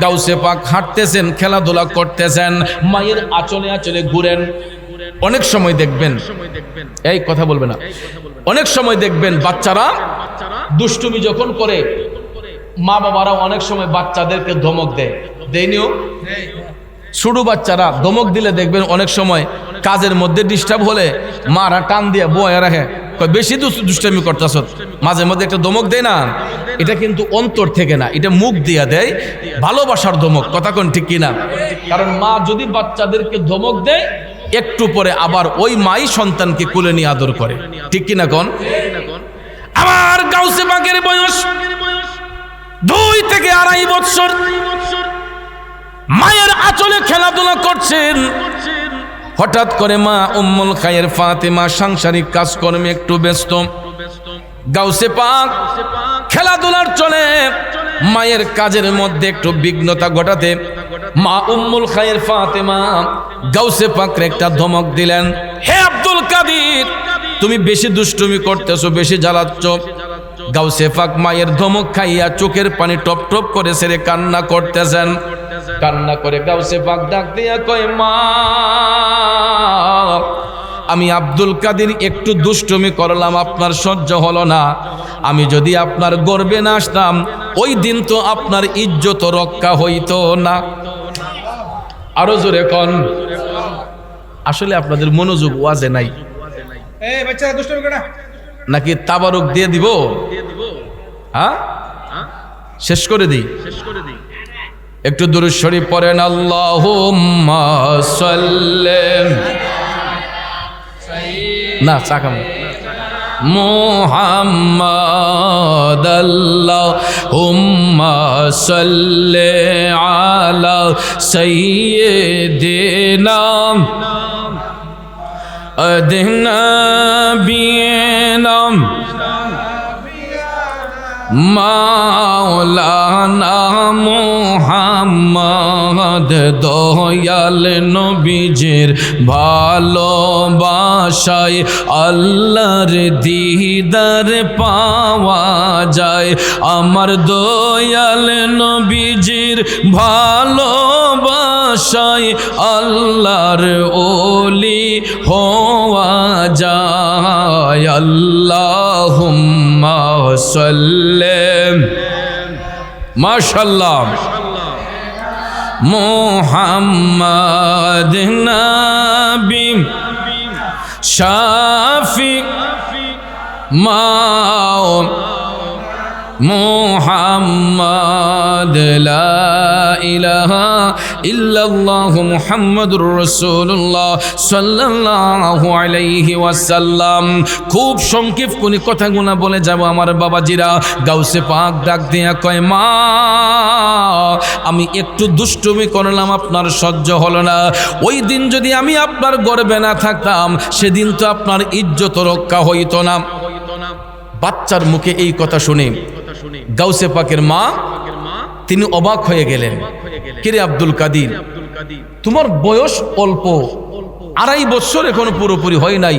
গাউসে পাক হাঁটতেছেন, খেলাধুলা করতেছেন, মায়ের আঁচলে আঁচলে ঘুরেন। অনেক সময় দেখবেন, এই কথা বলবে না, অনেক সময় দেখবেন বাচ্চারা দুষ্টুমি যখন করে, মা বাবারা অনেক সময় বাচ্চাদেরকে ধমক দেয়, দেয়নিও? ছোট বাচ্চারা ধমক দিলে দেখবেন অনেক সময় কাজের মধ্যে ডিস্টার্ব হলে মারা টান দিয়ে বয়ে রাখে, বেশি দুষ্টামি করতেছ, মাঝে মধ্যে একটা ধমক দেয় না। এটা কিন্তু অন্তর থেকে না, এটা মুখ দিয়া দেয়, ভালোবাসার ধমক। কথা কোন ঠিক কিনা? কারণ মা যদি বাচ্চাদেরকে ধমক দেয়, একটু পরে আবার ওই মাই সন্তানকে কোলে নিয়ে আদর করে, ঠিক কিনা কোন? আমার গাউসে পাকের বয়স 2 থেকে 2.5 বছর মায়ের আঁচলে খেলাধুলা করছেন। হঠাৎ করে মা উম্মুল খায়ের ফাতেমা সাংসারিক কাজকর্মে একটু ব্যস্ত। গাউসে পাক খেলাধুলার চলে মায়ের কাজের মধ্যে একটু বিঘ্নতা ঘটাতে মা উম্মুল খায়ের ফাতেমা গাউসে পাকরে একটা ধমক দিলেন, হে আব্দুল কাদির, তুমি বেশি দুষ্টুমি করতেছো, বেশি জ্বালাচ্ছ। গাউসে পাক মায়ের ধমক খাইয়া চোখের পানি টপ টপ করে সেরে কান্না করতেছেন। কান্না করে গাউসে পাক ডাক দিয়া কয়, মা, আমি আব্দুল কাদির একটু দুষ্টুমি করলাম, আপনার সহ্য হলো না। আমি যদি আপনার গর্বে না আসতাম, ওই দিন তো আপনার ইজ্জত রক্ষা হইতো না। আরো জোরে কোন। আসলে আপনাদের মনোযোগ ওয়াজে নাই, নাকি তাবারুক দিয়ে দিব? হ্যাঁ, শেষ করে দিই। একটু দুরূদ শরীফ পড়েন, আল্লাহুম্মা সাল্লি না চাকাম মুহাম্মাদ আল্লাহুম্মা সাল্লি আলা সাইয়্যিদিনা নবিয়িনা মাওলানা মুহাম্মদ দয়াল নবীজির ভালোবাসায় আল্লাহর দিদার পাওয়া যায়। আমার দয়াল নবীজির ভালোবাসায় আল্লাহর ওলি হওয়া যায়। আল্লাহুম্মা সাল্লি মাশাআল্লাহ মুহাম্মাদ নবী শাফি মাও মুহাম্মাদ লা ইলাহা ইল্লাল্লাহ মুহাম্মাদুর রাসূলুল্লাহ সাল্লাল্লাহু আলাইহি ওয়াসাল্লাম। খুব সংক্ষেপ কোন কথাগুলো বলে যাব আমার বাবাজিরা। গাউসে পাক ডাক দিয়া কয়, মা, আমি একটু দুষ্টুমি করলাম, আপনার সহ্য হলো না। ওই দিন যদি আমি আপনার গর্বে না থাকতাম, সেদিন তো আপনার ইজ্জত রক্ষা হইতো না। বাচ্চার মুখে এই কথা শুনে গাউসে পাকের মা তিনি অবাক হয়ে গেলেন। কিরে আব্দুল কাদির, তোমার বয়স অল্প, 2.5 বছর এখনো পুরোপুরি হয় নাই,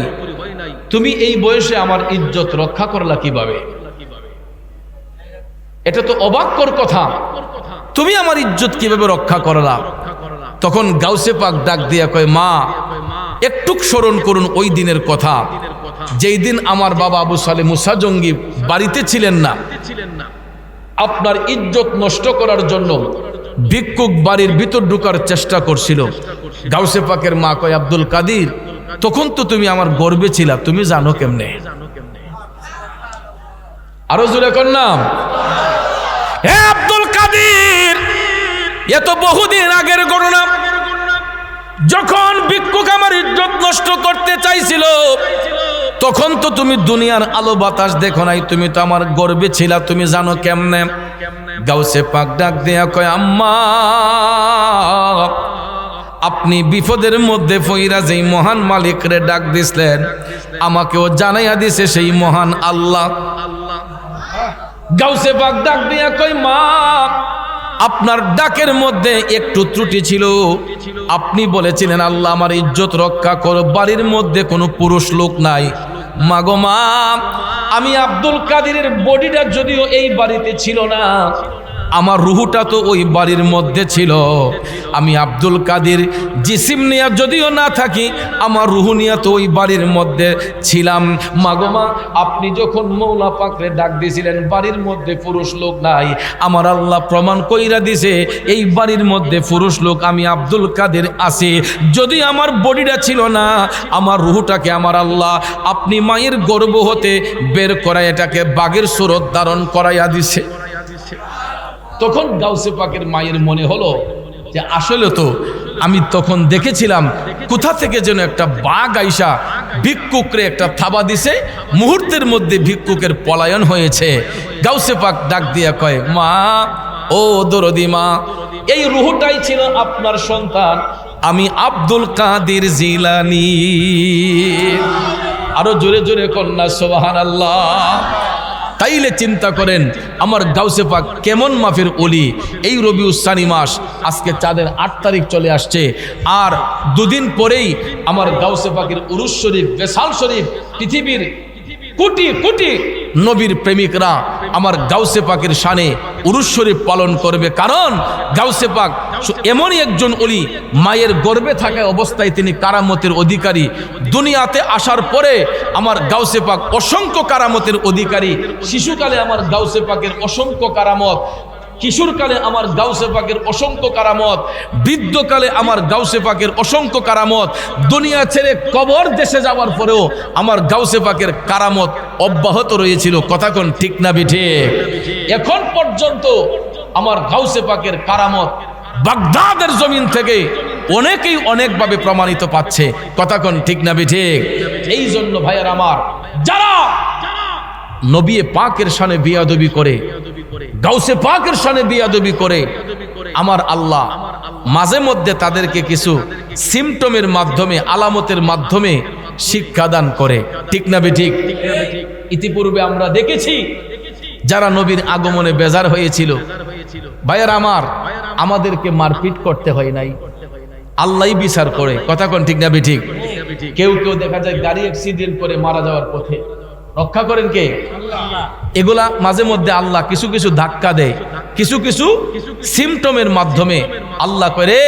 তুমি এই বয়সে আমার ইজ্জত রক্ষা করলা কিভাবে? এটা তো অবাককর কথা, তুমি আমার ইজ্জত কিভাবে রক্ষা করলা? তখন গাউসে পাক ডাক দিয়া কয়, মা, একটু স্মরণ করুন ওই দিনের কথা, যেই দিন আমার বাবা আবু সালেহ মুসা জঙ্গি বাড়িতে ছিলেন না। আপনার ইজ্জত নষ্ট করার জন্য ভিক্ষুক বাড়ির ভিতর ঢোকার চেষ্টা করছিল। গাউসে পাকের মা কয়, আব্দুল কাদির, তখন তো তুমি আমার গর্বে ছিলা, তুমি জানো কেমনে? আরো জোরে কর না। হে আব্দুল কাদির, এ তো বহুদিন আগের ঘটনা। যখন ভিক্ষুক আমার ইজ্জত নষ্ট করতে চাইছিল, তখন তো তুমি দুনিয়ার আলো বাতাস দেখো নাই, তুমি তো আমার গর্বে ছিলা, তুমি জানো কেমনে? গাউসে পাক ডাক দেয়া কয়, আম্মা, আপনি বিপদের মধ্যে ফইরা যেই মহান মালিকরে ডাক দিছিলেন, আমাকেও জানাইয়া দিছে সেই মহান আল্লাহ। গাউসে পাক ডাক দেয়া কয়, মা, আপনার ডাকের মধ্যে একটু ত্রুটি ছিল। আপনি বলেছিলেন, আল্লাহ আমার ইজ্জত রক্ষা করো, বাড়ির মধ্যে কোনো পুরুষ লোক নাই। মাগো মা, আমি আব্দুল কাদিরের বডিটা যদিও এই বাড়িতে ছিল না, আমার রুহুটা তো ওই বাড়ির মধ্যে ছিল। আমি আব্দুল কাদির জিসিম নিয়া যদিও না থাকি, আমার রুহু নিয়া তো ওই বাড়ির মধ্যে ছিলাম। মাগোমা, আপনি যখন মৌলা পাকরে ডাক দিয়েছিলেন, বাড়ির মধ্যে পুরুষ লোক নাই, আমার আল্লাহ প্রমাণ কইরা দিছে এই বাড়ির মধ্যে পুরুষ লোক আমি আব্দুল কাদের আছি। যদি আমার বডিটা ছিল না, আমার রুহুটাকে আমার আল্লাহ আপনি মায়ের গর্ভ হতে বের করাই এটাকে বাঘের সুরত ধারণ করাইয়া দিছে। তখন গাউসে পাকের মায়ের মনে হলো যে আসলে তো আমি তখন দেখেছিলাম কোথা থেকে যেন একটা বাঘ আইসা ভিক্ষুকরে একটা থাবা দিছে, মুহূর্তের মধ্যে ভিক্ষুকের পলায়ন হয়েছে। গাউসে পাক ডাক দিয়া কয়, মা, ও দরদি মা, এই রুহটাই ছিল আপনার সন্তান, আমি আব্দুল কাদের জিলানী। আরো জোরে জোরে কন্যা সুবহানাল্লাহ। তাইলে চিন্তা করেন আমার গাউসে পাক কেমন মাফের ওলি। এই রবিউল সানি মাস, আজকে চাঁদের 8 তারিখ চলে আসছে, আর দুদিন পরেই আমার গাউসে পাকের উরুস শরীফ, বেসাল শরীফ, পৃথিবীর কোটি কোটি নবীর প্রেমিকরা আমার গাউসে পাকের শানে উরুস শরীফ পালন করবে। কারণ গাউসে পাক এমনই একজন ওলি, মায়ের গর্ভে থাকা অবস্থায় তিনি কারামতের অধিকারী। দুনিয়াতে আসার পরে আমার গাউসে পাক অসংখ্য কারামতের অধিকারী। শিশুকালে আমার গাউসে পাকের অসংখ্য কারামত, কিশোরকালে আমার গাউসে পাকের অসংখ্য কারামত, বৃদ্ধকালে আমার গাউসে পাকের অসংখ্য কারামত। দুনিয়া ছেড়ে কবর দেশে যাওয়ার পরেও আমার গাউসে পাকের কারামত অব্যাহত রয়েছিল। কথা কোন ঠিক না বিঠিক? এখন পর্যন্ত আমার গাউসে পাকের কারামত বাগদাদের জমিন থেকে অনেকেই অনেকভাবে প্রমাণিত পাচ্ছে। কথা কোন ঠিক না বিঠিক? এই জন্য ভাইয়ার আমার, যারা নবী পাকের শানে বিয়াদবি করে, গাউসে পাকের শানে বিয়াদবি করে, আমার আল্লাহ মাঝে মধ্যে তাদেরকে কিছু সিমটমের মাধ্যমে, আলামতের মাধ্যমে শিক্ষাদান করে। ঠিক না বেঠিক? ইতিপূর্বে আমরা দেখেছি যারা নবীর আগমনে বেজার হয়েছিল, ভাইয়ার আমার, আমাদেরকে মারপিট করতে হয় নাই, আল্লাহই বিচার করে। কথা কোন ঠিক না বেঠিক? কেউ কেউ দেখা যায় গাড়ি অ্যাক্সিডেন্ট করে মারা যাওয়ার পথে, রক্ষা করেন কে? এগুলা মাঝে মধ্যে আল্লাহ কিছু কিছু ধাক্কা দেয়, কিছু কিছু সিমটমের মাধ্যমে আল্লাহ করে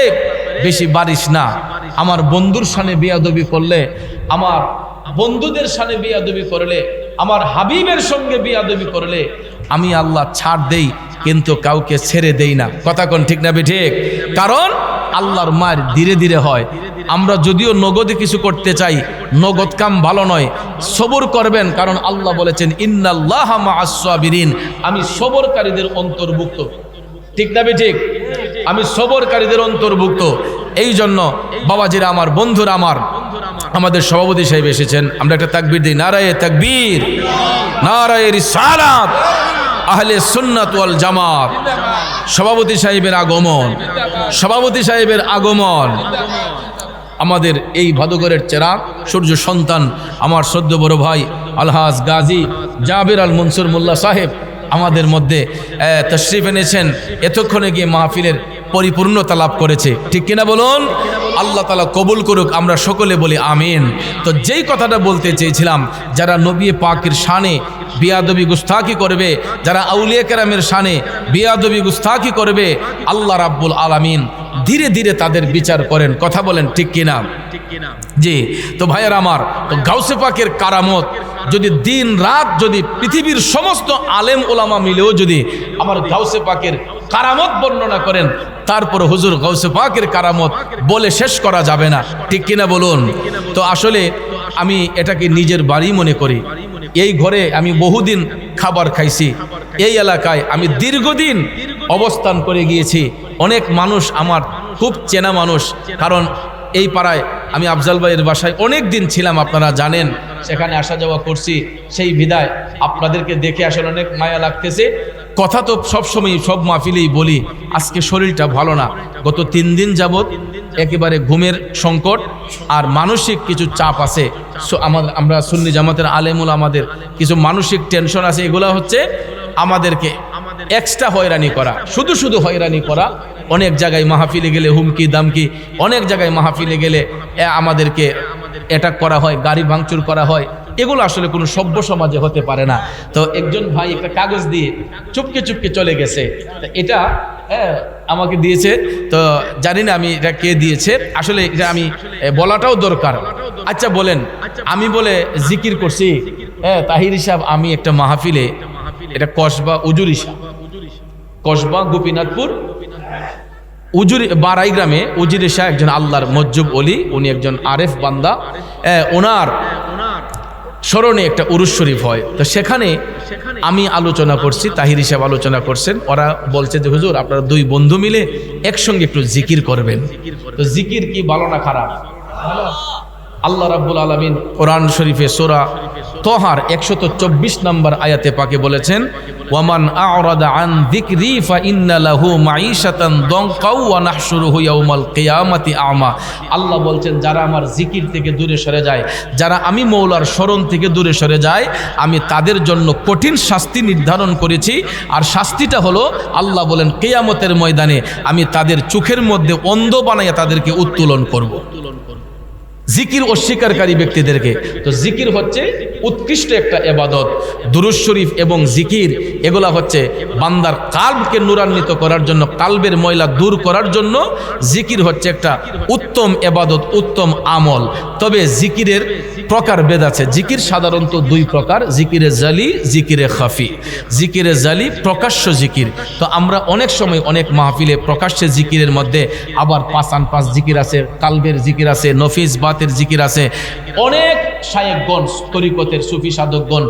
বেশি বারিশ না। আমার বন্ধুর শানে বিয়াদবি করলে, আমার বন্ধুদের শানে বিয়াদবি করলে, আমার হাবিবের সঙ্গে বিয়াদবি করলে আমি আল্লাহ ছাড় দেই, কিন্তু কাউকে ছেড়ে দেই না। কথা কোন ঠিক না বেঠিক? কারণ আল্লাহর মার ধীরে ধীরে হয়। আমরা যদিও নগদে কিছু করতে চাই, নগদ কাম ভালো নয়, সবর করবেন, কারণ আল্লাহ বলেছেন ইন্নাল্লাহা মাআস সাবিরিন, আমি সবরকারীদের অন্তর্ভুক্ত। ঠিক না বেঠিক? আমি সবরকারীদের অন্তর্ভুক্ত। এই জন্য বাবাজিরা আমার, বন্ধুরা আমার, আমাদের সভাপতি সাহেব এসেছেন, আমরা একটা তাকবীর দিই, নারায়ে তাকবীর, নারায়ে রিসালাত, আহলে সুন্নাত ওয়াল জামাত। সভাপতি সাহেবের আগমন, সভাপতি সাহেবের আগমন। আমাদের এই ভাদুঘরের চেরাগ, সূর্য সন্তান, আমার শ্রদ্ধেয় বড় ভাই আলহাজ গাজী জাবির আল মনসুর মোল্লা সাহেব আমাদের মধ্যে তশরিফ এনেছেন। এতক্ষণে গিয়ে মাহফিলের পরিপূর্ণতা লাভ করেছে। ঠিক কিনা বলুন? আল্লাহ তাআলা কবুল করুক, আমরা সকলে বলি আমিন। তো যেই কথাটা বলতে চেয়েছিলাম, যারা নবী পাকের শানে বিয়াদবি গুস্তাখি করবে, যারা আউলিয়া কেরামের শানে বিয়াদবি গুস্তাখি করবে, আল্লাহ রাব্বুল আলামিন ধীরে ধীরে তাদের বিচার করেন। কথা বলেন ঠিক কিনা? জি। তো ভাইয়ের আমার, তো গাউসে পাকের কারামত যদি দিন রাত, যদি পৃথিবীর সমস্ত আলেম ওলামা মিলেও যদি আমার গাউসে পাকের কারামত বর্ণনা করেন, তারপর হুজুর গাউসে পাকের কারামত বলে শেষ করা যাবে না। ঠিক কিনা বলুন? তো আসলে আমি এটাকে নিজের বাড়ি মনে করি। এই ঘরে আমি বহুদিন খাবার খাইছি, এই এলাকায় আমি দীর্ঘদিন অবস্থান করে গিয়েছি। অনেক মানুষ আমার খুব চেনা মানুষ, কারণ এই পাড়ায় আমি আফজাল ভাইয়ের বাসায় অনেক দিন ছিলাম, আপনারা জানেন, সেখানে আসা যাওয়া করছি। সেই বিদায় আপনাদেরকে দেখে আসলে অনেক মায়া লাগতেছে। কথা তো সবসময় সব মাহফিলেই বলি, আজকে শরীরটা ভালো না। গত 3 দিন যাবৎ একেবারে ঘুমের সংকট আর মানসিক কিছু চাপ আছে। আমরা সুন্নি জামাতের আলেমুল, আমাদের কিছু মানসিক টেনশন আছে। এগুলো হচ্ছে আমাদেরকে এক্সট্রা হয়রানি করা, শুধু শুধু হয়রানি করা। অনেক জায়গায় মাহফিলে গেলে হুমকি দামকি, অনেক জায়গায় মাহফিলে গেলে আমাদেরকে অ্যাটাক করা হয়, গাড়ি ভাঙচুর করা হয়। এগুলো আসলে কোনো সভ্য সমাজে হতে পারে না। তো একজন ভাই একটা কাগজ দিয়ে চুপকে চুপকে চলে গেছে, এটা আমাকে দিয়েছে। তো জানি না আমি এটা কে দিয়েছে, আসলে এটা আমি বলাটাও দরকার। আচ্ছা বলেন, আমি বলে জিকির করছি, তাহির সাহেব, আমি একটা মাহফিলে, এটা কসবা উজুরি সাহেব, কসবা গোপীনাথপুর উজুরি বারাই গ্রামে উজিরে শাহ একজন আল্লাহর মজ্জুব অলি, উনি একজন আরেফ বান্দা, ওনার স্মরণে একটা উরুস শরীফ হয়। তো সেখানে আমি আলোচনা করছি, তাহির সাহেব আলোচনা করছেন। ওরা বলছে যে হুজুর, আপনারা 2 বন্ধু মিলে একসঙ্গে একটু জিকির করবেন। তো জিকির কি ভালো না খারাপ? আল্লাহ রাব্বুল আলামিন কোরআন শরীফে সূরা তোহার 124 নম্বর আয়াতে পাকে বলেছেন, ওয়ামান আ'রাদা আন যিকরি ফাইন্না লাহু মাঈশাতান দনকা ওয়া নাহশুরুহু ইয়াউমাল কিয়ামাতি আমা। আল্লাহ বলছেন, যারা আমার জিকির থেকে দূরে সরে যায়, যারা আমি মওলার স্মরণ থেকে দূরে সরে যায়, আমি তাদের জন্য কঠিন শাস্তি নির্ধারণ করেছি। আর শাস্তিটা হলো, আল্লাহ বলেন, কিয়ামতের ময়দানে আমি তাদের চোখের মধ্যে অন্ধ বানাইয়া তাদেরকে উত্তোলন করব। জিকির অস্বীকারী ব্যক্তিদেরকে। তো জিকির হচ্ছে উৎকৃষ্ট একটা ইবাদত। দুরূদ শরীফ এবং জিকির এগুলা হচ্ছে বান্দার কালবকে নূরান্বিত করার জন্য, কালবের ময়লা দূর করার জন্য জিকির হচ্ছে একটা উত্তম ইবাদত, উত্তম আমল। তবে জিকিরের প্রকারভেদ আছে। জিকির সাধারণত দুই প্রকার, জিকিরে জালি, জিকিরে খাফি। জিকিরে জালি প্রকাশ্য জিকির। তো আমরা অনেক সময় অনেক মাহফিলে প্রকাশ্যে জিকিরের মধ্যে আবার 5 জিকির আছে, কালবের জিকির আছে, নফিস বাতের জিকির আছে। অনেক শায়েখগণ, তরিকতের সুফি সাধকগণ,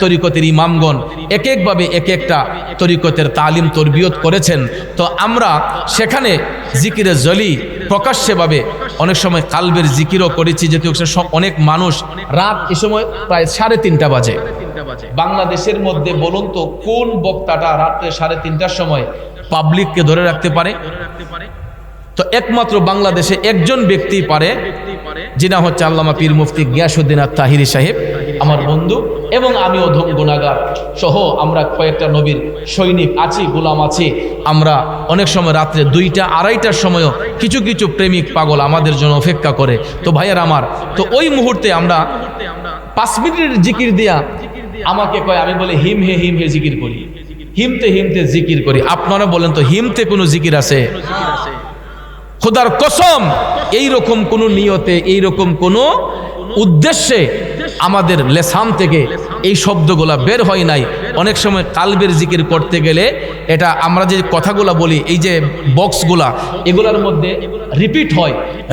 তরিকতের ইমামগণ এক একভাবে এক একটা তরিকতের তালিম তরবিয়ত করেছেন। তো আমরা সেখানে জিকিরে জলি প্রকাশ্যভাবে অনেক সময় কালবের জিকিরও করেছি। যেহেতু অনেক মানুষ রাত এ সময় প্রায় 3:30 বাজে। বাংলাদেশের মধ্যে বলুন তো কোন বক্তাটা রাত্রে 3:30টার সময় পাবলিককে ধরে রাখতে পারে? তো একমাত্র বাংলাদেশে একজন ব্যক্তি পারে, যিনি হচ্ছে আল্লামা পীর মুফতি গিয়াসউদ্দিন আত-তাহিরি সাহেব, আমার বন্ধু, এবং আমিও গুনাহগার সহ আমরা কয়েকটা নবীর সৈনিক আছি, গোলাম আছি। আমরা অনেক সময় রাত্রে 2টা 2:30টার সময়ও কিছু কিছু প্রেমিক পাগল আমাদের জন্য অপেক্ষা করে। তো ভাইয়ার আমার, তো ওই মুহূর্তে আমরা 5 মিনিটের জিকির দিয়া আমাকে কয়, আমি বলে হিম হে জিকির করি, হিমতে জিকির করি। আপনারা বলেন তো হিমতে কোনো জিকির আছে? খোদার কসম, এইরকম কোন নিয়তে, এইরকম কোন উদ্দেশ্যে আমাদের লেসান থেকে এই শব্দগুলা বের হয় নাই। অনেক সময় কালবের জিকির করতে গেলে এটা আমরা যে কথাগুলা বলি, এই যে বক্সগুলা, এগুলার মধ্যে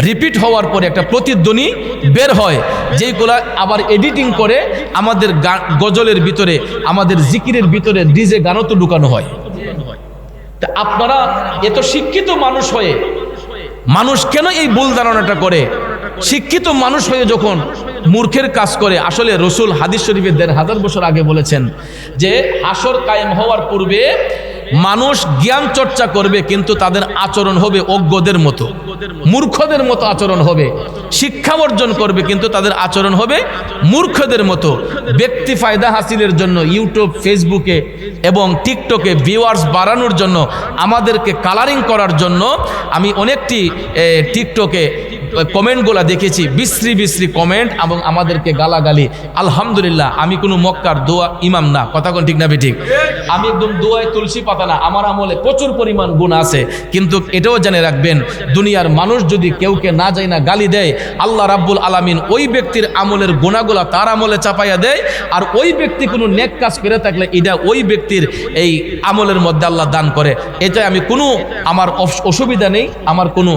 রিপিট হওয়ার পরে একটা প্রতিধ্বনি বের হয়, যেগুলা আবার এডিটিং করে আমাদের গজলের ভিতরে, আমাদের জিকিরের ভিতরে ডিজে গানও তো ঢুকানো হয়। তা আপনারা এত শিক্ষিত মানুষ হয়ে মানুষ কেন এই ভুল ধারণাটা করে? শিক্ষিত মানুষ হয়ে যখন মূর্খের কাজ করে, আসলে রসুল হাদিস শরীফে 1500 বছর আগে বলেছেন যে হাসর কায়েম হওয়ার পূর্বে মানুষ জ্ঞান চর্চা করবে, কিন্তু তাদের আচরণ হবে অজ্ঞদের মতো, মূর্খদের মতো আচরণ হবে। শিক্ষা অর্জন করবে, কিন্তু তাদের আচরণ হবে মূর্খদের মতো। ব্যক্তি ফায়দা হাসিলের জন্য ইউটিউব, ফেসবুকে এবং টিকটকে ভিউয়ার্স বাড়ানোর জন্য, আমাদেরকে কালারিং করার জন্য আমি অনেকটি টিকটকে কমেন্টগুলা দেখেছি, বিশ্রী কমেন্ট এবং আমাদেরকে গালাগালি। আলহামদুলিল্লাহ, আমি কোনো মক্কার দোয়া ইমাম না, কথা কোন ঠিক না বেঠিক? আমি একদম দোয়ায় তুলসী পাতা না, আমার আমলে প্রচুর পরিমাণ গুণ আছে। কিন্তু এটাও জেনে রাখবেন, দুনিয়ার মানুষ যদি কেউকে না যায় না গালি দেয়, আল্লাহ রাব্বুল আলামিন ওই ব্যক্তির আমলের গুণাগুলা তার আমলে চাপাইয়া দেয়। আর ওই ব্যক্তি কোনো নেক কাজ করে থাকলে এটা ওই ব্যক্তির এই আমলের মধ্যে আল্লাহ দান করে। এতে আমি কোনো, আমার অসুবিধা নেই, আমার কোনো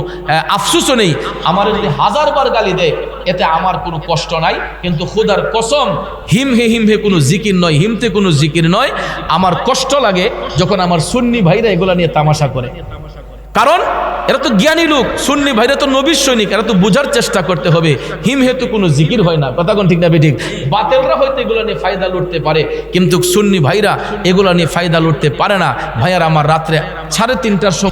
আফসোসও নেই। আমার যদি 1000 বার গালি দেয়, এতে আমার কোনো কষ্ট নাই। কিন্তু খোদার কসম, হিম হে কোনো জিকির নয়, হিমতে কোনো জিকির নয়। আমার কষ্ট লাগে যখন আমার সুন্নি ভাইরা এগুলা নিয়ে তামাশা করে। কারণ এরা তো জ্ঞানী লোক, সুন্নি ভাইরা তো নবীর সৈনিক, এরা তো বোঝার চেষ্টা করতে হবে। হিম হেতু কোনো জিকির হয় না, কথা কোন ঠিক না বেঠিক? বাতেলরা হয়তো এগুলো নিয়ে ফায়দা লুটতে পারে, কিন্তু সুন্নি ভাইরা এগুলো নিয়ে ফায়দা লুটতে পারে না। ভাইয়ার আমার রাত্রে 3:30টার সময়